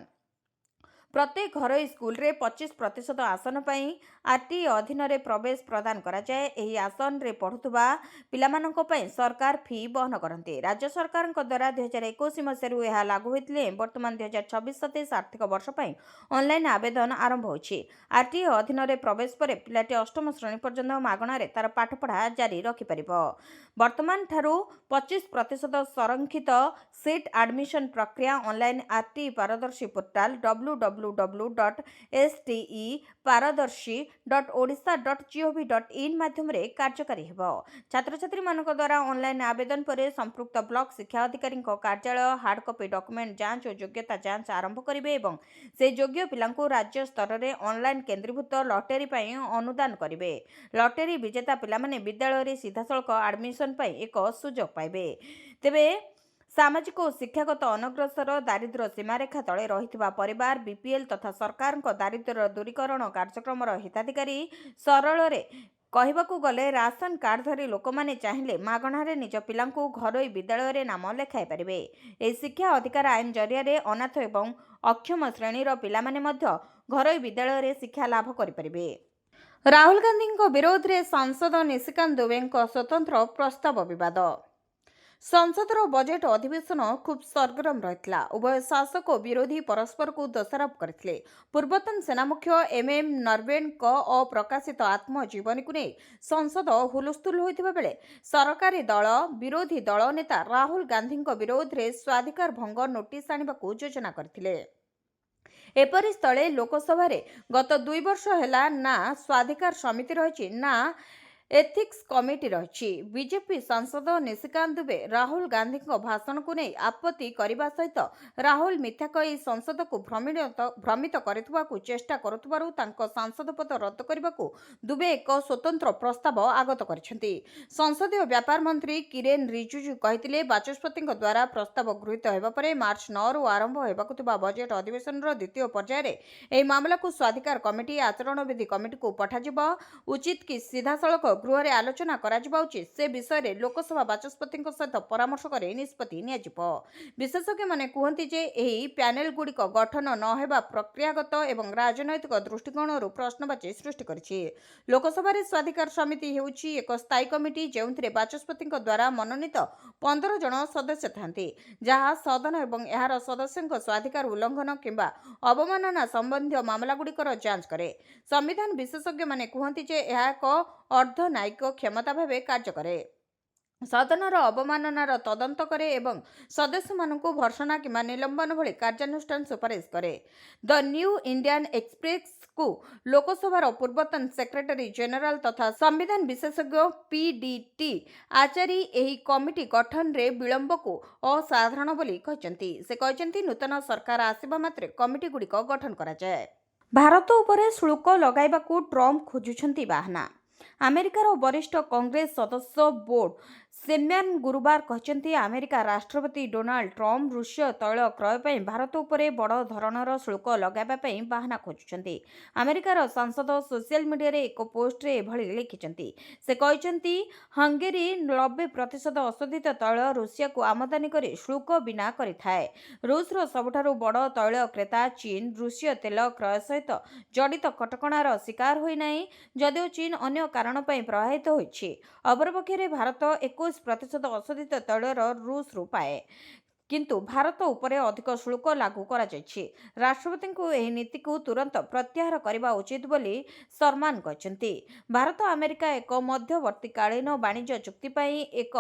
ପ୍ରତ୍ୟେକ ଘରୋଇ ସ୍କୁଲରେ 25% ଆସନ ପାଇଁ ଆର୍ଟି ଅଧୀନରେ ପ୍ରବେଶ ପ୍ରଦାନ କରାଯାଏ। ଏହି ଆସନରେ ପଢ଼ୁଥିବା ପିଲାମାନଙ୍କ ପାଇଁ ସରକାର ଫି ବହନ କରନ୍ତି। ରାଜ୍ୟ ସରକାରଙ୍କ ଦ୍ୱାରା 2021 ମସିହାରୁ ଏହା ଲାଗୁ ହୋଇଥିଲେ ବର୍ତ୍ତମାନ 2026-27 ଆର୍ଥିକ ବର୍ଷ ପାଇଁ ଅନଲାଇନ୍ ଆବେଦନ ଆରମ୍ଭ ହୋଇଛି। ଆର୍ଟି ଅଧୀନରେ ପ୍ରବେଶ ପରେ ପିଲାଟି 8ମ ଶ୍ରେଣୀ ପର୍ଯ୍ୟନ୍ତ ମାଗଣାରେ ତାର ପାଠପଢ଼ା ଜାରି ରଖିପାରିବ। ବର୍ତ୍ତମାନ ଠାରୁ 25% ସଂରକ୍ଷିତ ସିଟ୍ ଆଡମିସନ ପ୍ରକ୍ରିୟା ଅନଲାଇନ୍ ଆର୍ଟି ପାରଦର୍ଶୀ ପୋର୍ଟାଲ www.steparadarshi.odisha.gov.in ମାଧ୍ୟମରେ କାର୍ଯ୍ୟକାରୀ ହେବ। ଛାତ୍ରଛାତ୍ରୀମାନଙ୍କ ଦ୍ୱାରା ଅନଲାଇନ୍ ଆବେଦନ ପରେ ସମ୍ପୃକ୍ତ ବ୍ଲକ ଶିକ୍ଷା ଅଧିକାରୀଙ୍କ କାର୍ଯ୍ୟାଳୟ ହାର୍ଡ କପି ଡକୁମେଣ୍ଟ ଯାଞ୍ଚ ଓ ଯୋଗ୍ୟତା ଯାଞ୍ଚ ଆରମ୍ଭ କରିବେ ଏବଂ ସେହି ଯୋଗ୍ୟ ପିଲାଙ୍କୁ ରାଜ୍ୟ ସ୍ତରରେ ଅନଲାଇନ୍ କେନ୍ଦ୍ରୀଭୂତ ଲଟେରୀ ପାଇଁ ଅନୁଦାନ କରିବେ। ଲଟେରୀ ବିଜେତା ପିଲାମାନେ ବିଦ୍ୟାଳୟରେ ସିଧାସଳଖ ଆଡମିସନ ପାଇଁ ଏକ ସୁଯୋଗ ପାଇବେ। ତେବେ ସାମାଜିକ ଓ ଶିକ୍ଷାଗତ ଅନଗ୍ରସର, ଦାରିଦ୍ର୍ୟ ସୀମାରେଖା ତଳେ ରହିଥିବା ପରିବାର, ବିପିଏଲ୍ ତଥା ସରକାରଙ୍କ ଦାରିଦ୍ର୍ୟ ଦୂରୀକରଣ କାର୍ଯ୍ୟକ୍ରମର ହିତାଧିକାରୀ। ସରଳରେ କହିବାକୁ ଗଲେ ରାସନ କାର୍ଡଧାରୀ ଲୋକମାନେ ଚାହିଁଲେ ମାଗଣାରେ ନିଜ ପିଲାଙ୍କୁ ଘରୋଇ ବିଦ୍ୟାଳୟରେ ନାମ ଲେଖାଇ ପାରିବେ। ଏହି ଶିକ୍ଷା ଅଧିକାର ଆଇନ ଜରିଆରେ ଅନାଥ ଏବଂ ଅକ୍ଷମ ଶ୍ରେଣୀର ପିଲାମାନେ ମଧ୍ୟ ଘରୋଇ ବିଦ୍ୟାଳୟରେ ଶିକ୍ଷା ଲାଭ କରିପାରିବେ। ରାହୁଲ ଗାନ୍ଧୀଙ୍କ ବିରୋଧରେ ସାଂସଦ ନିଶିକାନ୍ତ ଦୁବେଙ୍କ ସ୍ୱତନ୍ତ୍ର ପ୍ରସ୍ତାବ ବିବାଦ। ସଂସଦର ବଜେଟ୍ ଅଧିବେଶନ ଖୁବ୍ ସରଗରମ ରହିଥିଲା। ଉଭୟ ଶାସକ ଓ ବିରୋଧୀ ପରସ୍ପରକୁ ଦୋଷାରୋପ କରିଥିଲେ। ପୂର୍ବତନ ସେନାମୁଖ୍ୟ ଏମ୍ଏମ୍ ନରୱଣେଙ୍କ ଅପ୍ରକାଶିତ ଆତ୍ମଜୀବନୀକୁ ନେଇ ସଂସଦ ହୁଲସ୍ଥୁଲ ହୋଇଥିବା ବେଳେ ସରକାରୀ ଦଳ ବିରୋଧୀ ଦଳ ନେତା ରାହୁଲ ଗାନ୍ଧୀଙ୍କ ବିରୋଧରେ ସ୍ୱାଧିକାର ଭଙ୍ଗ ନୋଟିସ୍ ଆଣିବାକୁ ଯୋଜନା କରିଥିଲେ। ଏପରି ସ୍ଥଳେ ଲୋକସଭାରେ ଗତ 2 ବର୍ଷ ହେଲା ନା ସ୍ୱାଧିକାର ସମିତି ରହିଛି ନା ଏଥିକ୍ସ କମିଟି ରହିଛି। ବିଜେପି ସାଂସଦ ନିଶିକାନ୍ତ ଦୁବେ ରାହୁଲ ଗାନ୍ଧୀଙ୍କ ଭାଷଣକୁ ନେଇ ଆପତ୍ତି କରିବା ସହିତ ରାହୁଲ ମିଥ୍ୟା କହି ସଂସଦକୁ ଭ୍ରମିତ କରିଥିବାକୁ ଚେଷ୍ଟା କରୁଥିବାରୁ ତାଙ୍କ ସାଂସଦ ପଦ ରଦ୍ଦ କରିବାକୁ ଦୁବେ ଏକ ସ୍ୱତନ୍ତ୍ର ପ୍ରସ୍ତାବ ଆଗତ କରିଛନ୍ତି। ସଂସଦୀୟ ବ୍ୟାପାର ମନ୍ତ୍ରୀ କିରେନ୍ ରିଜିଜୁ କହିଥିଲେ, ବାଚସ୍ପତିଙ୍କ ଦ୍ୱାରା ପ୍ରସ୍ତାବ ଗୃହୀତ ହେବା ପରେ ମାର୍ଚ୍ଚ 9ରୁ ଆରମ୍ଭ ହେବାକୁ ଥିବା ବଜେଟ୍ ଅଧିବେଶନର ଦ୍ୱିତୀୟ ପର୍ଯ୍ୟାୟରେ ଏହି ମାମଲାକୁ ସ୍ୱାଧିକାର କମିଟି ଆଚରଣବିଧି କମିଟିକୁ ପଠାଯିବା ଉଚିତ କି ସିଧାସଳଖ ଗୃହରେ ଆଲୋଚନା କରାଯିବା ଉଚିତ ସେ ବିଷୟରେ ଲୋକସଭା ବାଚସ୍ପତିଙ୍କ ସହିତ ପରାମର୍ଶ କରି ନିଷ୍ପତ୍ତି ନିଆଯିବ। ବିଶେଷଜ୍ଞମାନେ କୁହନ୍ତି ଯେ ଏହି ପ୍ୟାନେଲଗୁଡ଼ିକ ଗଠନ ନ ହେବା ପ୍ରକ୍ରିୟାଗତ ଏବଂ ରାଜନୈତିକ ଦୃଷ୍ଟିକୋଣରୁ ପ୍ରଶ୍ନବାଚୀ ସୃଷ୍ଟି କରିଛି। ଲୋକସଭାରେ ସ୍ୱାଧିକାର ସମିତି ହେଉଛି ଏକ ସ୍ଥାୟୀ କମିଟି ଯେଉଁଥିରେ ବାଚସ୍ପତିଙ୍କ ଦ୍ୱାରା ମନୋନୀତ 15 ଜଣ ସଦସ୍ୟ ଥାନ୍ତି, ଯାହା ସଦନ ଏବଂ ଏହାର ସଦସ୍ୟଙ୍କ ସ୍ୱାଧିକାର ଉଲ୍ଲଂଘନ କିମ୍ବା ଅବମାନନା ସମ୍ବନ୍ଧୀୟ ମାମଲାଗୁଡ଼ିକର ଯାଞ୍ଚ କରେ। ସମ୍ବିଧାନ ବିଶେଷଜ୍ଞମାନେ କୁହନ୍ତି ଯେ ଏହା ଏକ ଅର୍ଦ୍ଧନ୍ୟାୟିକ କ୍ଷମତା ଭାବେ କାର୍ଯ୍ୟ କରେ। ସଦନର ଅବମାନନାର ତଦନ୍ତ କରେ ଏବଂ ସଦସ୍ୟମାନଙ୍କୁ ଭର୍ତ୍ସନା କିମ୍ବା ନିଲମ୍ବନ ଭଳି କାର୍ଯ୍ୟାନୁଷ୍ଠାନ ସୁପାରିଶ କରେ। ଦ ନ୍ୟୁ ଇଣ୍ଡିଆନ୍ ଏକ୍ସପ୍ରେସକୁ ଲୋକସଭାର ପୂର୍ବତନ ସେକ୍ରେଟାରୀ ଜେନେରାଲ ତଥା ସମ୍ବିଧାନ ବିଶେଷଜ୍ଞ PDT ଆଚାରୀ ଏହି କମିଟି ଗଠନରେ ବିଳମ୍ବକୁ ଅସାଧାରଣ ବୋଲି କହିଛନ୍ତି। ସେ କହିଛନ୍ତି, ନୂତନ ସରକାର ଆସିବା ମାତ୍ରେ କମିଟିଗୁଡ଼ିକ ଗଠନ କରାଯାଏ। ଭାରତ ଉପରେ ଶୁଳ୍କ ଲଗାଇବାକୁ ଟ୍ରମ୍ପ ଖୋଜୁଛନ୍ତି ବାହାନା। ଆମେରିକାର ବରିଷ୍ଠ କଂଗ୍ରେସ ସଦସ୍ୟ ବୋର୍ଡ ସେମ୍ୟାନ୍ ଗୁରୁବାର କହିଛନ୍ତି, ଆମେରିକା ରାଷ୍ଟ୍ରପତି ଡୋନାଲ୍ଡ ଟ୍ରମ୍ପ ରୁଷୀୟ ତୈଳ କ୍ରୟ ପାଇଁ ଭାରତ ଉପରେ ବଡ଼ ଧରଣର ଶୁଳ୍କ ଲଗାଇବା ପାଇଁ ବାହାନା ଖୋଜୁଛନ୍ତି। ଆମେରିକାର ସାଂସଦ ସୋସିଆଲ ମିଡିଆରେ ଏକ ପୋଷ୍ଟରେ ଏଭଳି ଲେଖିଛନ୍ତି। ସେ କହିଛନ୍ତି, ହଙ୍ଗେରୀ 90% ଅଶୋଧିତ ତୈଳ ରୁଷିଆକୁ ଆମଦାନୀ କରି ଶୁଳ୍କ ବିନା କରିଥାଏ। ରୁଷର ସବୁଠାରୁ ବଡ଼ ତୈଳ କ୍ରେତା ଚୀନ ରୁଷୀୟ ତେଲ କ୍ରୟ ସହିତ ଜଡ଼ିତ କଟକଣାର ଶିକାର ହୋଇନାହିଁ, ଯଦିଓ ଚୀନ ଅନ୍ୟ କାରଣ ପାଇଁ ପ୍ରଭାବିତ ହୋଇଛି। ଅପରପକ୍ଷରେ ଭାରତ 21% ଅଶୋଧିତ ତୈଳର ରୁଷରୁ ପାଏ, କିନ୍ତୁ ଭାରତ ଉପରେ ଅଧିକ ଶୁଳ୍କ ଲାଗୁ କରାଯାଇଛି। ରାଷ୍ଟ୍ରପତିଙ୍କୁ ଏହି ନୀତିକୁ ତୁରନ୍ତ ପ୍ରତ୍ୟାହାର କରିବା ଉଚିତ ବୋଲି ଶର୍ମାନ କହିଛନ୍ତି। ଭାରତ ଆମେରିକା ଏକ ମଧ୍ୟବର୍ତ୍ତୀକାଳୀନ ବାଣିଜ୍ୟ ଚୁକ୍ତି ପାଇଁ ଏକ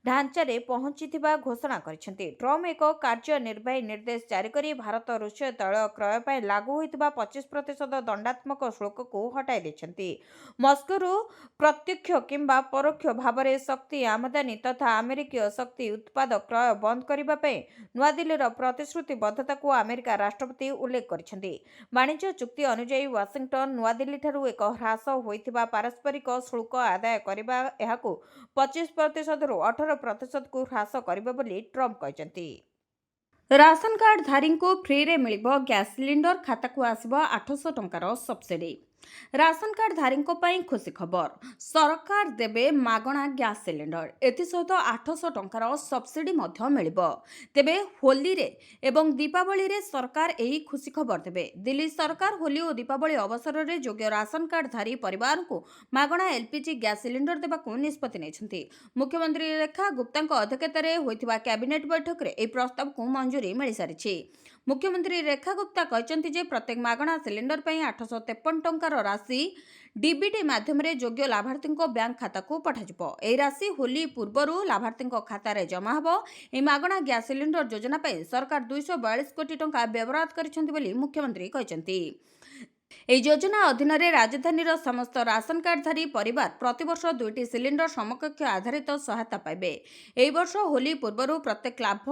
ଢାଞ୍ଚାରେ ପହଞ୍ଚିଥିବା ଘୋଷଣା କରିଛନ୍ତି। ଟ୍ରମ୍ପ ଏକ କାର୍ଯ୍ୟନିର୍ବାହୀ ନିର୍ଦ୍ଦେଶ ଜାରି କରି ଭାରତ ରୁଷୀୟ ତୈଳ କ୍ରୟ ପାଇଁ ଲାଗୁ ହୋଇଥିବା 25% ଦଣ୍ଡାତ୍ମକ ଶୁଳ୍କକୁ ହଟାଇ ଦେଇଛନ୍ତି। ମସ୍କୋରୁ ପ୍ରତ୍ୟକ୍ଷ କିମ୍ବା ପରୋକ୍ଷ ଭାବରେ ଶକ୍ତି ଆମଦାନୀ ତଥା ଆମେରିକୀୟ ଶକ୍ତି ଉତ୍ପାଦ କ୍ରୟ ବନ୍ଦ କରିବା ପାଇଁ ନୂଆଦିଲ୍ଲୀର ପ୍ରତିଶ୍ରୁତିବଦ୍ଧତାକୁ ଆମେରିକା ରାଷ୍ଟ୍ରପତି ଉଲ୍ଲେଖ କରିଛନ୍ତି। ବାଣିଜ୍ୟ ଚୁକ୍ତି ଅନୁଯାୟୀ ୱାଶିଂଟନ ନୂଆଦିଲ୍ଲୀଠାରୁ ଏକ ହ୍ରାସ ହୋଇଥିବା ପାରସ୍ପରିକ ଶୁଳ୍କ ଆଦାୟ କରିବା ଏହାକୁ 25%ରୁ 18%କୁ ହ୍ରାସ କରିବ ବୋଲି ଟ୍ରମ୍ପ କହିଛନ୍ତି। ରାସନ କାର୍ଡଧାରୀଙ୍କୁ ଫ୍ରିରେ ମିଳିବ ଗ୍ୟାସ୍ ସିଲିଣ୍ଡର, ଖାତାକୁ ଆସିବ 800 ଟଙ୍କାର ସବସିଡି। ରାସନ କାର୍ଡଧାରୀଙ୍କ ପାଇଁ ଖୁସି ଖବର, ସରକାର ଦେବେ ମାଗଣା ଗ୍ୟାସ୍ ସିଲିଣ୍ଡର, ଏଥିସହିତ 800 ଟଙ୍କାର ସବସିଡି ମଧ୍ୟ ମିଳିବ। ତେବେ ହୋଲିରେ ଏବଂ ଦୀପାବଳିରେ ସରକାର ଏହି ଖୁସି ଖବର ଦେବେ। ଦିଲ୍ଲୀ ସରକାର ହୋଲି ଓ ଦୀପାବଳି ଅବସରରେ ଯୋଗ୍ୟ ରାସନ କାର୍ଡଧାରୀ ପରିବାରଙ୍କୁ ମାଗଣା LPG ଗ୍ୟାସ୍ ସିଲିଣ୍ଡର ଦେବାକୁ ନିଷ୍ପତ୍ତି ନେଇଛନ୍ତି। ମୁଖ୍ୟମନ୍ତ୍ରୀ ରେଖା ଗୁପ୍ତାଙ୍କ ଅଧ୍ୟକ୍ଷତାରେ ହୋଇଥିବା କ୍ୟାବିନେଟ୍ ବୈଠକରେ ଏହି ପ୍ରସ୍ତାବକୁ ମଞ୍ଜୁରୀ ମିଳିସାରିଛି। ମୁଖ୍ୟମନ୍ତ୍ରୀ ରେଖା ଗୁପ୍ତା କହିଛନ୍ତି ଯେ ପ୍ରତ୍ୟେକ ମାଗଣା ସିଲିଣ୍ଡର ପାଇଁ 853 ଟଙ୍କାର ରାଶି DBT ମାଧ୍ୟମରେ ଯୋଗ୍ୟ ଲାଭାର୍ଥୀଙ୍କ ବ୍ୟାଙ୍କ ଖାତାକୁ ପଠାଯିବ। ଏହି ରାଶି ହୋଲି ପୂର୍ବରୁ ଲାଭାର୍ଥୀଙ୍କ ଖାତାରେ ଜମା ହେବ। ଏହି ମାଗଣା ଗ୍ୟାସ୍ ସିଲିଣ୍ଡର ଯୋଜନା ପାଇଁ ସରକାର 242 କୋଟି ଟଙ୍କା ବ୍ୟବହାର କରିଛନ୍ତି ବୋଲି ମୁଖ୍ୟମନ୍ତ୍ରୀ କହିଛନ୍ତି। ଏହି ଯୋଜନା ଅଧୀନରେ ରାଜଧାନୀର ସମସ୍ତ ରାସନ କାର୍ଡଧାରୀ ପରିବାର ପ୍ରତିବର୍ଷ 2ଟି ସିଲିଣ୍ଡର ସମକକ୍ଷ ଆଧାରିତ ସହାୟତା ପାଇବେ। ଏହି ବର୍ଷ ହୋଲି ପୂର୍ବରୁ ପ୍ରତ୍ୟେକ ଲାଭ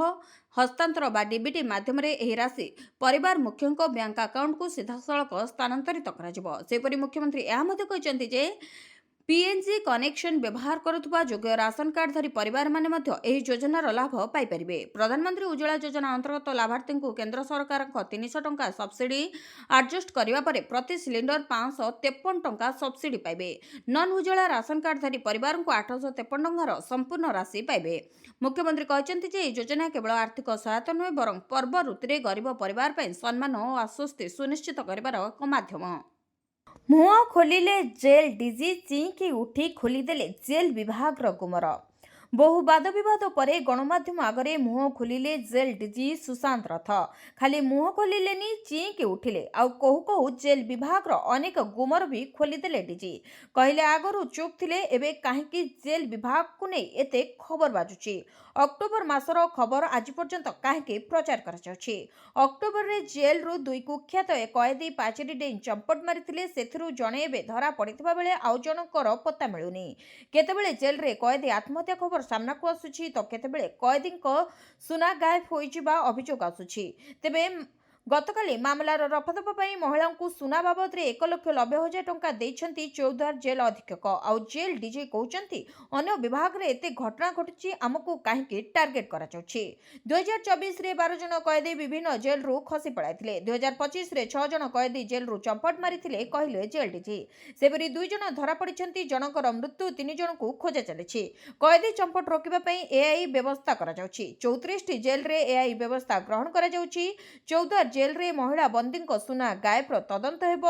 ହସ୍ତାନ୍ତର ବା DBT ମାଧ୍ୟମରେ ଏହି ରାଶି ପରିବାର ମୁଖ୍ୟଙ୍କ ବ୍ୟାଙ୍କ ଆକାଉଣ୍ଟକୁ ସିଧାସଳଖ ସ୍ଥାନାନ୍ତରିତ କରାଯିବ। ସେହିପରି ମୁଖ୍ୟମନ୍ତ୍ରୀ ଏହା ମଧ୍ୟ କହିଛନ୍ତି ଯେ PNG କନେକ୍ସନ ବ୍ୟବହାର କରୁଥିବା ଯୋଗ୍ୟ ରାସନ କାର୍ଡଧାରୀ ପରିବାରମାନେ ମଧ୍ୟ ଏହି ଯୋଜନାର ଲାଭ ପାଇପାରିବେ। ପ୍ରଧାନମନ୍ତ୍ରୀ ଉଜ୍ଜ୍ୱଳା ଯୋଜନା ଅନ୍ତର୍ଗତ ଲାଭାର୍ଥୀଙ୍କୁ କେନ୍ଦ୍ର ସରକାରଙ୍କ 300 ଟଙ୍କା ସବସିଡି ଆଡଜଷ୍ଟ କରିବା ପରେ ପ୍ରତି ସିଲିଣ୍ଡର 553 ଟଙ୍କା ସବସିଡି ପାଇବେ। ନନ୍ ଉଜ୍ଜ୍ୱଳା ରାସନ କାର୍ଡଧାରୀ ପରିବାରଙ୍କୁ 853 ଟଙ୍କାର ସମ୍ପୂର୍ଣ୍ଣ ରାଶି ପାଇବେ। ମୁଖ୍ୟମନ୍ତ୍ରୀ କହିଛନ୍ତି ଯେ ଏହି ଯୋଜନା କେବଳ ଆର୍ଥିକ ସହାୟତା ନୁହେଁ, ବରଂ ପର୍ବ ଋତୁରେ ଗରିବ ପରିବାର ପାଇଁ ସମ୍ମାନ ଓ ଆଶ୍ୱସ୍ତି ସୁନିଶ୍ଚିତ କରିବାର ଏକ ମାଧ୍ୟମ। ମୁହଁ ଖୋଲିଲେ ଜେଲ୍ ଡିଜି ଚିଁକି ଉଠି ଖୋଲିଦେଲେ ଜେଲ୍ ବିଭାଗର ଗୁମର। ବହୁ ବାଦବିବାଦ ପରେ ଗଣମାଧ୍ୟମ ଆଗରେ ମୁହଁ ଖୋଲିଲେ ଜେଲ୍ ଡିଜି ସୁଶାନ୍ତ ରଥ। ଖାଲି ମୁହଁ ଖୋଲିଲେନି, ଚିଁକି ଉଠିଲେ। ଆଉ କହୁ କହୁ ଜେଲ୍ ବିଭାଗର ଅନେକ ଗୁମର ବି ଖୋଲିଦେଲେ ଡିଜି। କହିଲେ ଆଗରୁ ଚୁପ୍ ଥିଲେ, ଏବେ କାହିଁକି ଜେଲ୍ ବିଭାଗକୁ ନେଇ ଏତେ ଖବର ବାଜୁଛି? ଅକ୍ଟୋବର ମାସର ଖବର ଆଜି ପର୍ଯ୍ୟନ୍ତ କାହିଁକି ପ୍ରଚାର କରାଯାଉଛି? ଅକ୍ଟୋବରରେ ଜେଲ୍ରୁ ଦୁଇ କୁଖ୍ୟାତ କଏଦୀ ପାଚେରୀ ଡେଇଁ ଚମ୍ପଟ ମାରିଥିଲେ। ସେଥିରୁ ଜଣେ ଏବେ ଧରା ପଡ଼ିଥିବା ବେଳେ ଆଉ ଜଣଙ୍କର ପତ୍ତା ମିଳୁନି। କେତେବେଳେ ଜେଲ୍ରେ କଏଦୀ ଆତ୍ମହତ୍ୟା ଖବର ସାମ୍ନାକୁ ଆସୁଛି, ତ କେତେବେଳେ କଏଦୀଙ୍କ ସୁନା ଗାଏବ ହୋଇଯିବା ଅଭିଯୋଗ ଆସୁଛି। ତେବେ ଗତକାଲି ମାମଲାର ରଫାଦଫା ପାଇଁ ମହିଳାଙ୍କୁ ସୁନା ବାବଦରେ 1,90,000 ଟଙ୍କା ଦେଇଛନ୍ତି ଚୌଦ୍ୱାର ଜେଲ୍ ଅଧୀକ୍ଷକ। ଆଉ ଜେଲ୍ ଡିଜି କହୁଛନ୍ତି, ଅନ୍ୟ ବିଭାଗରେ ଏତେ ଘଟଣା ଘଟୁଛି, ଆମକୁ କାହିଁକି ଟାର୍ଗେଟ୍ କରାଯାଉଛି? 2024ରେ 12 ଜଣ କଏଦୀ ବିଭିନ୍ନ ଜେଲ୍ରୁ ଖସି ପଳାଇଥିଲେ। 2025ରେ 6 ଜଣ କଏଦୀ ଜେଲ୍ରୁ ଚମ୍ପଟ ମାରିଥିଲେ, କହିଲେ ଜେଲ୍ ଡିଜି। ସେପରି 2 ଜଣ ଧରାପଡ଼ିଛନ୍ତି, ଜଣଙ୍କର ମୃତ୍ୟୁ, 3 ଜଣଙ୍କୁ ଖୋଜା ଚାଲିଛି। କଏଦୀ ଚମ୍ପଟ ରୋକିବା ପାଇଁ ଏଆଇ ବ୍ୟବସ୍ଥା କରାଯାଉଛି। 34ଟି ଜେଲ୍ରେ ଏଆଇ ବ୍ୟବସ୍ଥା ଗ୍ରହଣ କରାଯାଉଛି। ଚୌଦ୍ୱାର ଜେଲ୍ରେ ମହିଳା ବନ୍ଦୀଙ୍କ ସୁନା ଗାଏବର ତଦନ୍ତ ହେବ।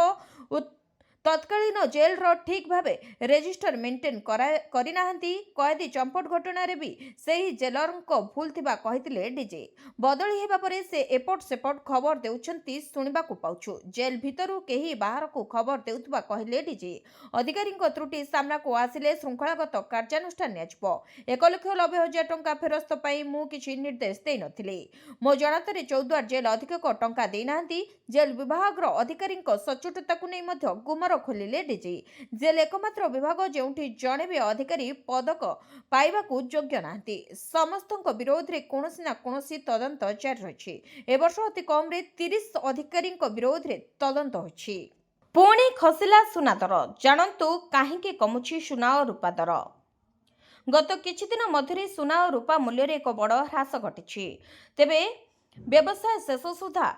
ତତ୍କାଳୀନ ଜେଲ୍ର ଠିକ୍ ଭାବେ ରେଜିଷ୍ଟର ମେଣ୍ଟେନ୍ କରିନାହାନ୍ତି। କଏଦୀ ଚମ୍ପଟ ଘଟଣାରେ ବି ସେହି ଜେଲରଙ୍କ ଭୁଲ ଥିବା କହିଥିଲେ ଡିଜି। ବଦଳି ହେବା ପରେ ସେ ଏପଟ ସେପଟ ଖବର ଦେଉଛନ୍ତି ଶୁଣିବାକୁ ପାଉଛୁ। ଜେଲ୍ ଭିତରୁ କେହି ବାହାରକୁ ଖବର ଦେଉଥିବା କହିଲେ ଡିଜି। ଅଧିକାରୀଙ୍କ ତ୍ରୁଟି ସାମ୍ନାକୁ ଆସିଲେ ଶୃଙ୍ଖଳାଗତ କାର୍ଯ୍ୟାନୁଷ୍ଠାନ ନିଆଯିବ। 1,90,000 ଟଙ୍କା ଫେରସ୍ତ ପାଇଁ ମୁଁ କିଛି ନିର୍ଦ୍ଦେଶ ଦେଇନଥିଲି। ମୋ ଜଣାତରେ ଚୌଦ୍ୱାର ଜେଲ୍ ଅଧୀକ୍ଷକ ଟଙ୍କା ଦେଇନାହାନ୍ତି। ଜେଲ୍ ବିଭାଗର ଅଧିକାରୀଙ୍କ ସଚ୍ଚୋଟତାକୁ ନେଇ ମଧ୍ୟ ଗୁମର ଖୋଲିଲେ ଡିଜି। ଜେଲ୍ ଏକମାତ୍ର ବିଭାଗ ଯେଉଁଠି ଜଣେ ବି ଅଧିକାରୀ ପଦକ ପାଇବାକୁ ଯୋଗ୍ୟ ନାହାନ୍ତି। ସମସ୍ତଙ୍କ ବିରୋଧରେ କୌଣସି ନା କୌଣସି ତଦନ୍ତ ଜାରି ରହିଛି। ଏବର୍ଷ ଅତି କମ୍ରେ 30 ଅଧିକାରୀଙ୍କ ବିରୋଧରେ ତଦନ୍ତ ହୋଇଛି। ପୁଣି ଖସିଲା ସୁନା ଦର। ଜାଣନ୍ତୁ କାହିଁକି କମୁଛି ସୁନା ଓ ରୂପା ଦର। ଗତ କିଛି ଦିନ ମଧ୍ୟରେ ସୁନା ଓ ରୂପା ମୂଲ୍ୟରେ ଏକ ବଡ଼ ହ୍ରାସ ଘଟିଛି। ତେବେ ବ୍ୟବସାୟ ଶେଷ ସୁଦ୍ଧା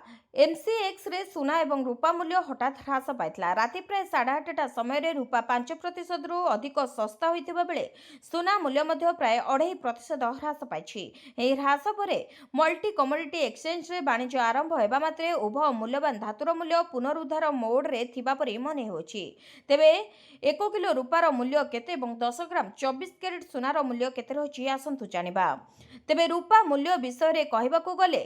ଏମ୍ସିଏକ୍ସରେ ସୁନା ଏବଂ ରୂପା ମୂଲ୍ୟ ହଠାତ୍ ହ୍ରାସ ପାଇଥିଲା। ରାତି ପ୍ରାୟ 8:30ଟା ସମୟରେ ରୂପା 5%ରୁ ଅଧିକ ଶସ୍ତା ହୋଇଥିବା ବେଳେ ସୁନା ମୂଲ୍ୟ ମଧ୍ୟ ପ୍ରାୟ 2.5% ହ୍ରାସ ପାଇଛି। ଏହି ହ୍ରାସ ପରେ ମଲ୍ଟି କମୋଡିଟି ଏକ୍ସଚେଞ୍ଜରେ ବାଣିଜ୍ୟ ଆରମ୍ଭ ହେବା ମାତ୍ରେ ଉଭୟ ମୂଲ୍ୟବାନ ଧାତୁର ମୂଲ୍ୟ ପୁନରୁଦ୍ଧାର ମୋଡରେ ଥିବା ପରି ମନେ ହେଉଛି। ତେବେ 1 କିଲୋ ରୂପାର ମୂଲ୍ୟ କେତେ ଏବଂ 10 ଗ୍ରାମ 24 କ୍ୟାରେଟ୍ ସୁନାର ମୂଲ୍ୟ କେତେ ରହିଛି, ଆସନ୍ତୁ ଜାଣିବା। ତେବେ ରୂପା ମୂଲ୍ୟ ବିଷୟରେ କହିବାକୁ ଗଲେ,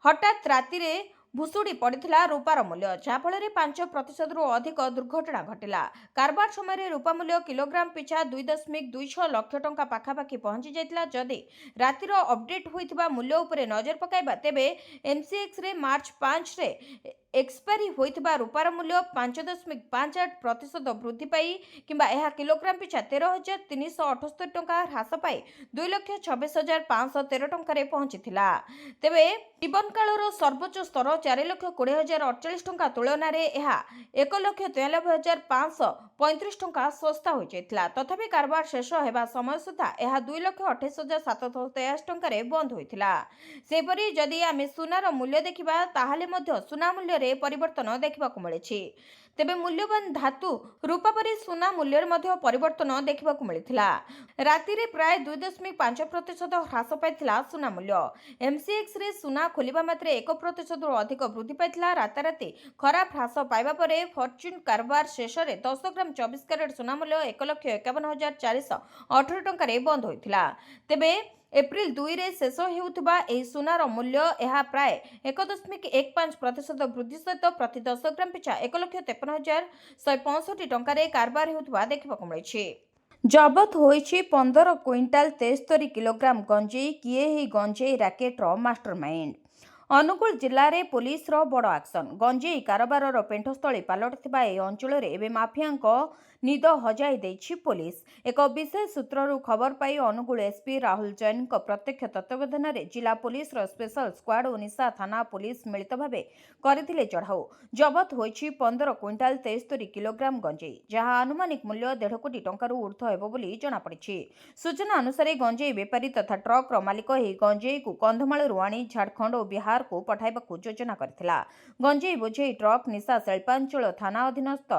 ହଠାତ୍ ରାତିରେ ଭୁଶୁଡ଼ି ପଡ଼ିଥିଲା ରୂପାର ମୂଲ୍ୟ, ଯାହାଫଳରେ 5%ରୁ ଅଧିକ ଦୁର୍ଘଟଣା ଘଟିଲା। କାରବାର ସମୟରେ ରୂପା ମୂଲ୍ୟ କିଲୋଗ୍ରାମ ପିଛା 2.26 ଲକ୍ଷ ଟଙ୍କା ପାଖାପାଖି ପହଞ୍ଚି ଯାଇଥିଲା। ଯଦି ରାତିର ଅପଡେଟ୍ ହୋଇଥିବା ମୂଲ୍ୟ ଉପରେ ନଜର ପକାଇବା, ତେବେ ଏମ୍ସିଏକ୍ସରେ ମାର୍ଚ୍ଚ 5ରେ ଏକ୍ସପାରି ହୋଇଥିବା ରୂପାର ମୂଲ୍ୟ 5.58% ବୃଦ୍ଧି ପାଇ କିମ୍ବା ଏହା କିଲୋଗ୍ରାମ ପିଛା 13,378 ଟଙ୍କା ହ୍ରାସ ପାଇ 2,26,513 ଟଙ୍କାରେ ପହଞ୍ଚିଥିଲା। ତେବେ ଜୀବନକାଳର ସର୍ବୋଚ୍ଚ ସ୍ତର 4,20,048 ଟଙ୍କା ତୁଳନାରେ ଏହା 1,93,535 ଟଙ୍କା ଶସ୍ତା ହୋଇଯାଇଥିଲା। ତଥାପି କାରବାର ଶେଷ ହେବା ସମୟ ସୁଦ୍ଧା ଏହା 2,28,783 ଟଙ୍କାରେ ବନ୍ଦ ହୋଇଥିଲା। ସେହିପରି ଯଦି ଆମେ ସୁନାର ମୂଲ୍ୟ ଦେଖିବା, ତାହେଲେ ମଧ୍ୟ ସୁନା ମୂଲ୍ୟରେ ପରିବର୍ତ୍ତନ ଦେଖିବାକୁ ମିଳିଛି। ତେବେ ମୂଲ୍ୟବାନ ଧାତୁ ରୂପା ପରି ସୁନା ମୂଲ୍ୟରେ ମଧ୍ୟ ପରିବର୍ତ୍ତନ ଦେଖିବାକୁ ମିଳିଥିଲା। ରାତିରେ ପ୍ରାୟ 2.5% ହ୍ରାସ ପାଇଥିଲା ସୁନା ମୂଲ୍ୟ। ଏମ୍ସିଏକ୍ସରେ ସୁନା ଖୋଲିବା ମାତ୍ରେ 1%ରୁ ଅଧିକ ବୃଦ୍ଧି ପାଇଥିଲା। ରାତାରାତି ଖରାପ ହ୍ରାସ ପାଇବା ପରେ ଫର୍ଚ୍ୟୁନ୍ କାରବାର ଶେଷରେ 10 ଗ୍ରାମ 24 କ୍ୟାରେଟ୍ ସୁନା ମୂଲ୍ୟ 1,51,418 ଟଙ୍କାରେ ବନ୍ଦ ହୋଇଥିଲା। ତେବେ ଏପ୍ରିଲ 2ରେ ଶେଷ ହେଉଥିବା ଏହି ସୁନାର ମୂଲ୍ୟ ଏହା ପ୍ରାୟ 1.15% ବୃଦ୍ଧି ସହିତ ପ୍ରତି 10 ଗ୍ରାମ ପିଛା 1,53,165 ଟଙ୍କାରେ କାରବାର ହେଉଥିବା ଦେଖିବାକୁ ମିଳିଛି। ଜବତ ହୋଇଛି 15 କ୍ୱିଣ୍ଟାଲ 73 କିଲୋଗ୍ରାମ ଗଞ୍ଜେଇ। କିଏ ଏହି ଗଞ୍ଜେଇ ରାକେଟର ମାଷ୍ଟରମାଇଣ୍ଡ? ଅନୁଗୁଳ ଜିଲ୍ଲାରେ ପୋଲିସର ବଡ଼ ଆକ୍ସନ। ଗଞ୍ଜେଇ କାରବାରର ପେଣ୍ଠସ୍ଥଳୀ ପାଲଟିଥିବା ଏହି ଅଞ୍ଚଳରେ ଏବେ ମାଫିଆଙ୍କ ନିଦ ହଜାଇ ଦେଇଛି ପୋଲିସ। ଏକ ବିଶେଷ ସୂତ୍ରରୁ ଖବର ପାଇ ଅନୁଗୁଳ ଏସ୍ପି ରାହୁଲ ଜୈନଙ୍କ ପ୍ରତ୍ୟକ୍ଷ ତତ୍ତ୍ୱାବଧାନରେ ଜିଲ୍ଲା ପୋଲିସର ସ୍ପେଶାଲ ସ୍କ୍ୱାଡ୍ ଓ ନିଶା ଥାନା ପୋଲିସ ମିଳିତ ଭାବେ କରିଥିଲେ ଚଢ଼ାଉ। ଜବତ ହୋଇଛି 15 କ୍ୱିଣ୍ଟାଲ 73 କିଲୋଗ୍ରାମ ଗଞ୍ଜେଇ, ଯାହା ଆନୁମାନିକ ମୂଲ୍ୟ 1.5 କୋଟି ଟଙ୍କାରୁ ଉର୍ଦ୍ଧ୍ୱ ହେବ ବୋଲି ଜଣାପଡ଼ିଛି। ସୂଚନା ଅନୁସାରେ ଗଞ୍ଜେଇ ବେପାରୀ ତଥା ଟ୍ରକ୍ର ମାଲିକ ଏହି ଗଞ୍ଜେଇକୁ କନ୍ଧମାଳରୁ ଆଣି ଝାଡ଼ଖଣ୍ଡ ଓ ବିହାର ବାହାରକୁ ପଠାଇବାକୁ ଯୋଜନା କରିଥିଲା। ଗଞ୍ଜେଇ ବୋଝେଇ ଟ୍ରକ୍ ନିଶା ଶିଳ୍ପାଞ୍ଚଳ ଥାନା ଅଧୀନସ୍ଥ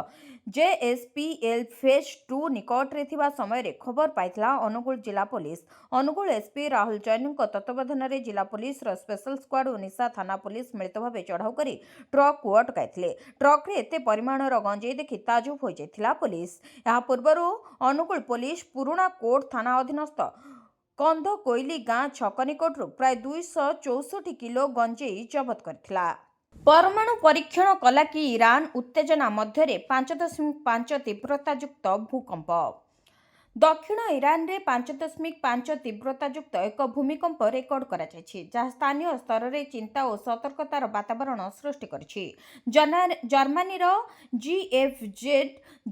ଜେଏସ୍ପିଏଲ୍ ଫେଜ୍ 2 ନିକଟରେ ଥିବା ସମୟରେ ଖବର ପାଇଥିଲା ଅନୁଗୁଳ ଜିଲ୍ଲା ପୋଲିସ। ଅନୁଗୁଳ ଏସ୍ପି ରାହୁଲ ଜୈନଙ୍କ ତତ୍ତ୍ୱାବଧାନରେ ଜିଲ୍ଲା ପୋଲିସର ସ୍ପେଶାଲ ସ୍କ୍ୱାଡ୍ ଓ ନିଶା ଥାନା ପୋଲିସ ମିଳିତ ଭାବେ ଚଢ଼ାଉ କରି ଟ୍ରକ୍କୁ ଅଟକାଇଥିଲେ। ଟ୍ରକ୍ରେ ଏତେ ପରିମାଣର ଗଞ୍ଜେଇ ଦେଖି ତାଜୁବ ହୋଇଯାଇଥିଲା ପୋଲିସ। ଏହା ପୂର୍ବରୁ ଅନୁଗୁଳ ପୋଲିସ ପୁରୁଣା କୋର୍ଟ ଥାନା ଅଧୀନସ୍ଥ କନ୍ଧକୋଇଲି ଗାଁ ଛକ ନିକଟରୁ ପ୍ରାୟ 264 କିଲୋ ଗଞ୍ଜେଇ ଜବତ କରିଥିଲା। ପରମାଣୁ ପରୀକ୍ଷଣ କଲା କି ଇରାନ? ଉତ୍ତେଜନା ମଧ୍ୟରେ 5.5 ତୀବ୍ରତାଯୁକ୍ତ ଭୂକମ୍ପ। ଦକ୍ଷିଣ ଇରାନରେ 5.5 ତୀବ୍ରତାଯୁକ୍ତ ଏକ ଭୂମିକମ୍ପ ରେକର୍ଡ କରାଯାଇଛି, ଯାହା ସ୍ଥାନୀୟ ସ୍ତରରେ ଚିନ୍ତା ଓ ସତର୍କତାର ବାତାବରଣ ସୃଷ୍ଟି କରିଛି। ଜର୍ମାନୀର GFZ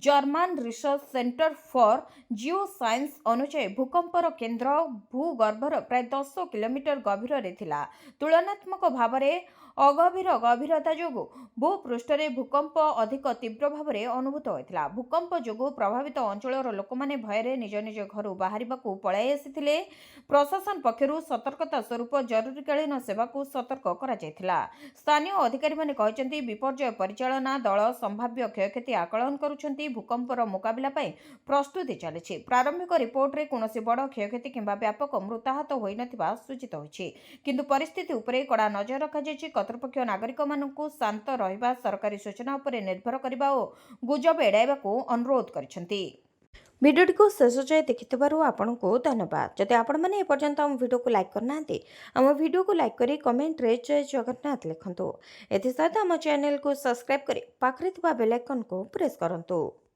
German research centre for geosciences ଅନୁଯାୟୀ ଭୂକମ୍ପର କେନ୍ଦ୍ର ଭୂଗର୍ଭର ପ୍ରାୟ 10 କିଲୋମିଟର ଗଭୀରରେ ଥିଲା। ତୁଳନାତ୍ମକ ଭାବରେ ଅଗଭୀର ଗଭୀରତା ଯୋଗୁଁ ଭୂପୃଷ୍ଠରେ ଭୂକମ୍ପ ଅଧିକ ତୀବ୍ର ଭାବରେ ଅନୁଭୂତ ହୋଇଥିଲା। ଭୂକମ୍ପ ଯୋଗୁଁ ପ୍ରଭାବିତ ଅଞ୍ଚଳର ଲୋକମାନେ ଭୟରେ ନିଜ ନିଜ ଘରୁ ବାହାରିବାକୁ ପଳାଇ ଆସିଥିଲେ। ପ୍ରଶାସନ ପକ୍ଷରୁ ସତର୍କତା ସ୍ୱରୂପ ଜରୁରୀକାଳୀନ ସେବାକୁ ସତର୍କ କରାଯାଇଥିଲା। ସ୍ଥାନୀୟ ଅଧିକାରୀମାନେ କହିଛନ୍ତି ବିପର୍ଯ୍ୟୟ ପରିଚାଳନା ଦଳ ସମ୍ଭାବ୍ୟ କ୍ଷୟକ୍ଷତି ଆକଳନ କରୁଛନ୍ତି। ଭୂକମ୍ପର ମୁକାବିଲା ପାଇଁ ପ୍ରସ୍ତୁତି ଚାଲିଛି। ପ୍ରାରମ୍ଭିକ ରିପୋର୍ଟରେ କୌଣସି ବଡ଼ କ୍ଷୟକ୍ଷତି କିମ୍ବା ବ୍ୟାପକ ମୃତାହତ ହୋଇନଥିବା ସୂଚିତ ହୋଇଛି, କିନ୍ତୁ ପରିସ୍ଥିତି ଉପରେ କଡ଼ା ନଜର ରଖାଯାଇଛି। କର୍ତ୍ତୃପକ୍ଷ ନାଗରିକମାନଙ୍କୁ ଶାନ୍ତ ରହିବା, ସରକାରୀ ସୂଚନା ଉପରେ ନିର୍ଭର କରିବା ଓ ଗୁଜବ ଏଡ଼ାଇବାକୁ ଅନୁରୋଧ କରିଛନ୍ତି। ଭିଡ଼ିଓଟିକୁ ଶେଷ ଯାଏ ଦେଖିଥିବାରୁ ଆପଣଙ୍କୁ ଧନ୍ୟବାଦ। ଯଦି ଆପଣମାନେ ଏପର୍ଯ୍ୟନ୍ତ ଆମ ଭିଡ଼ିଓକୁ ଲାଇକ୍ କରିନାହାନ୍ତି, ଆମ ଭିଡ଼ିଓକୁ ଲାଇକ୍ କରି କମେଣ୍ଟରେ ଜୟ ଜଗନ୍ନାଥ ଲେଖନ୍ତୁ। ଏଥିସହିତ ଆମ ଚ୍ୟାନେଲକୁ ସବସ୍କ୍ରାଇବ୍ କରି ପାଖରେ ଥିବା ବେଲ୍ ଆଇକନ୍କୁ ପ୍ରେସ୍ କରନ୍ତୁ।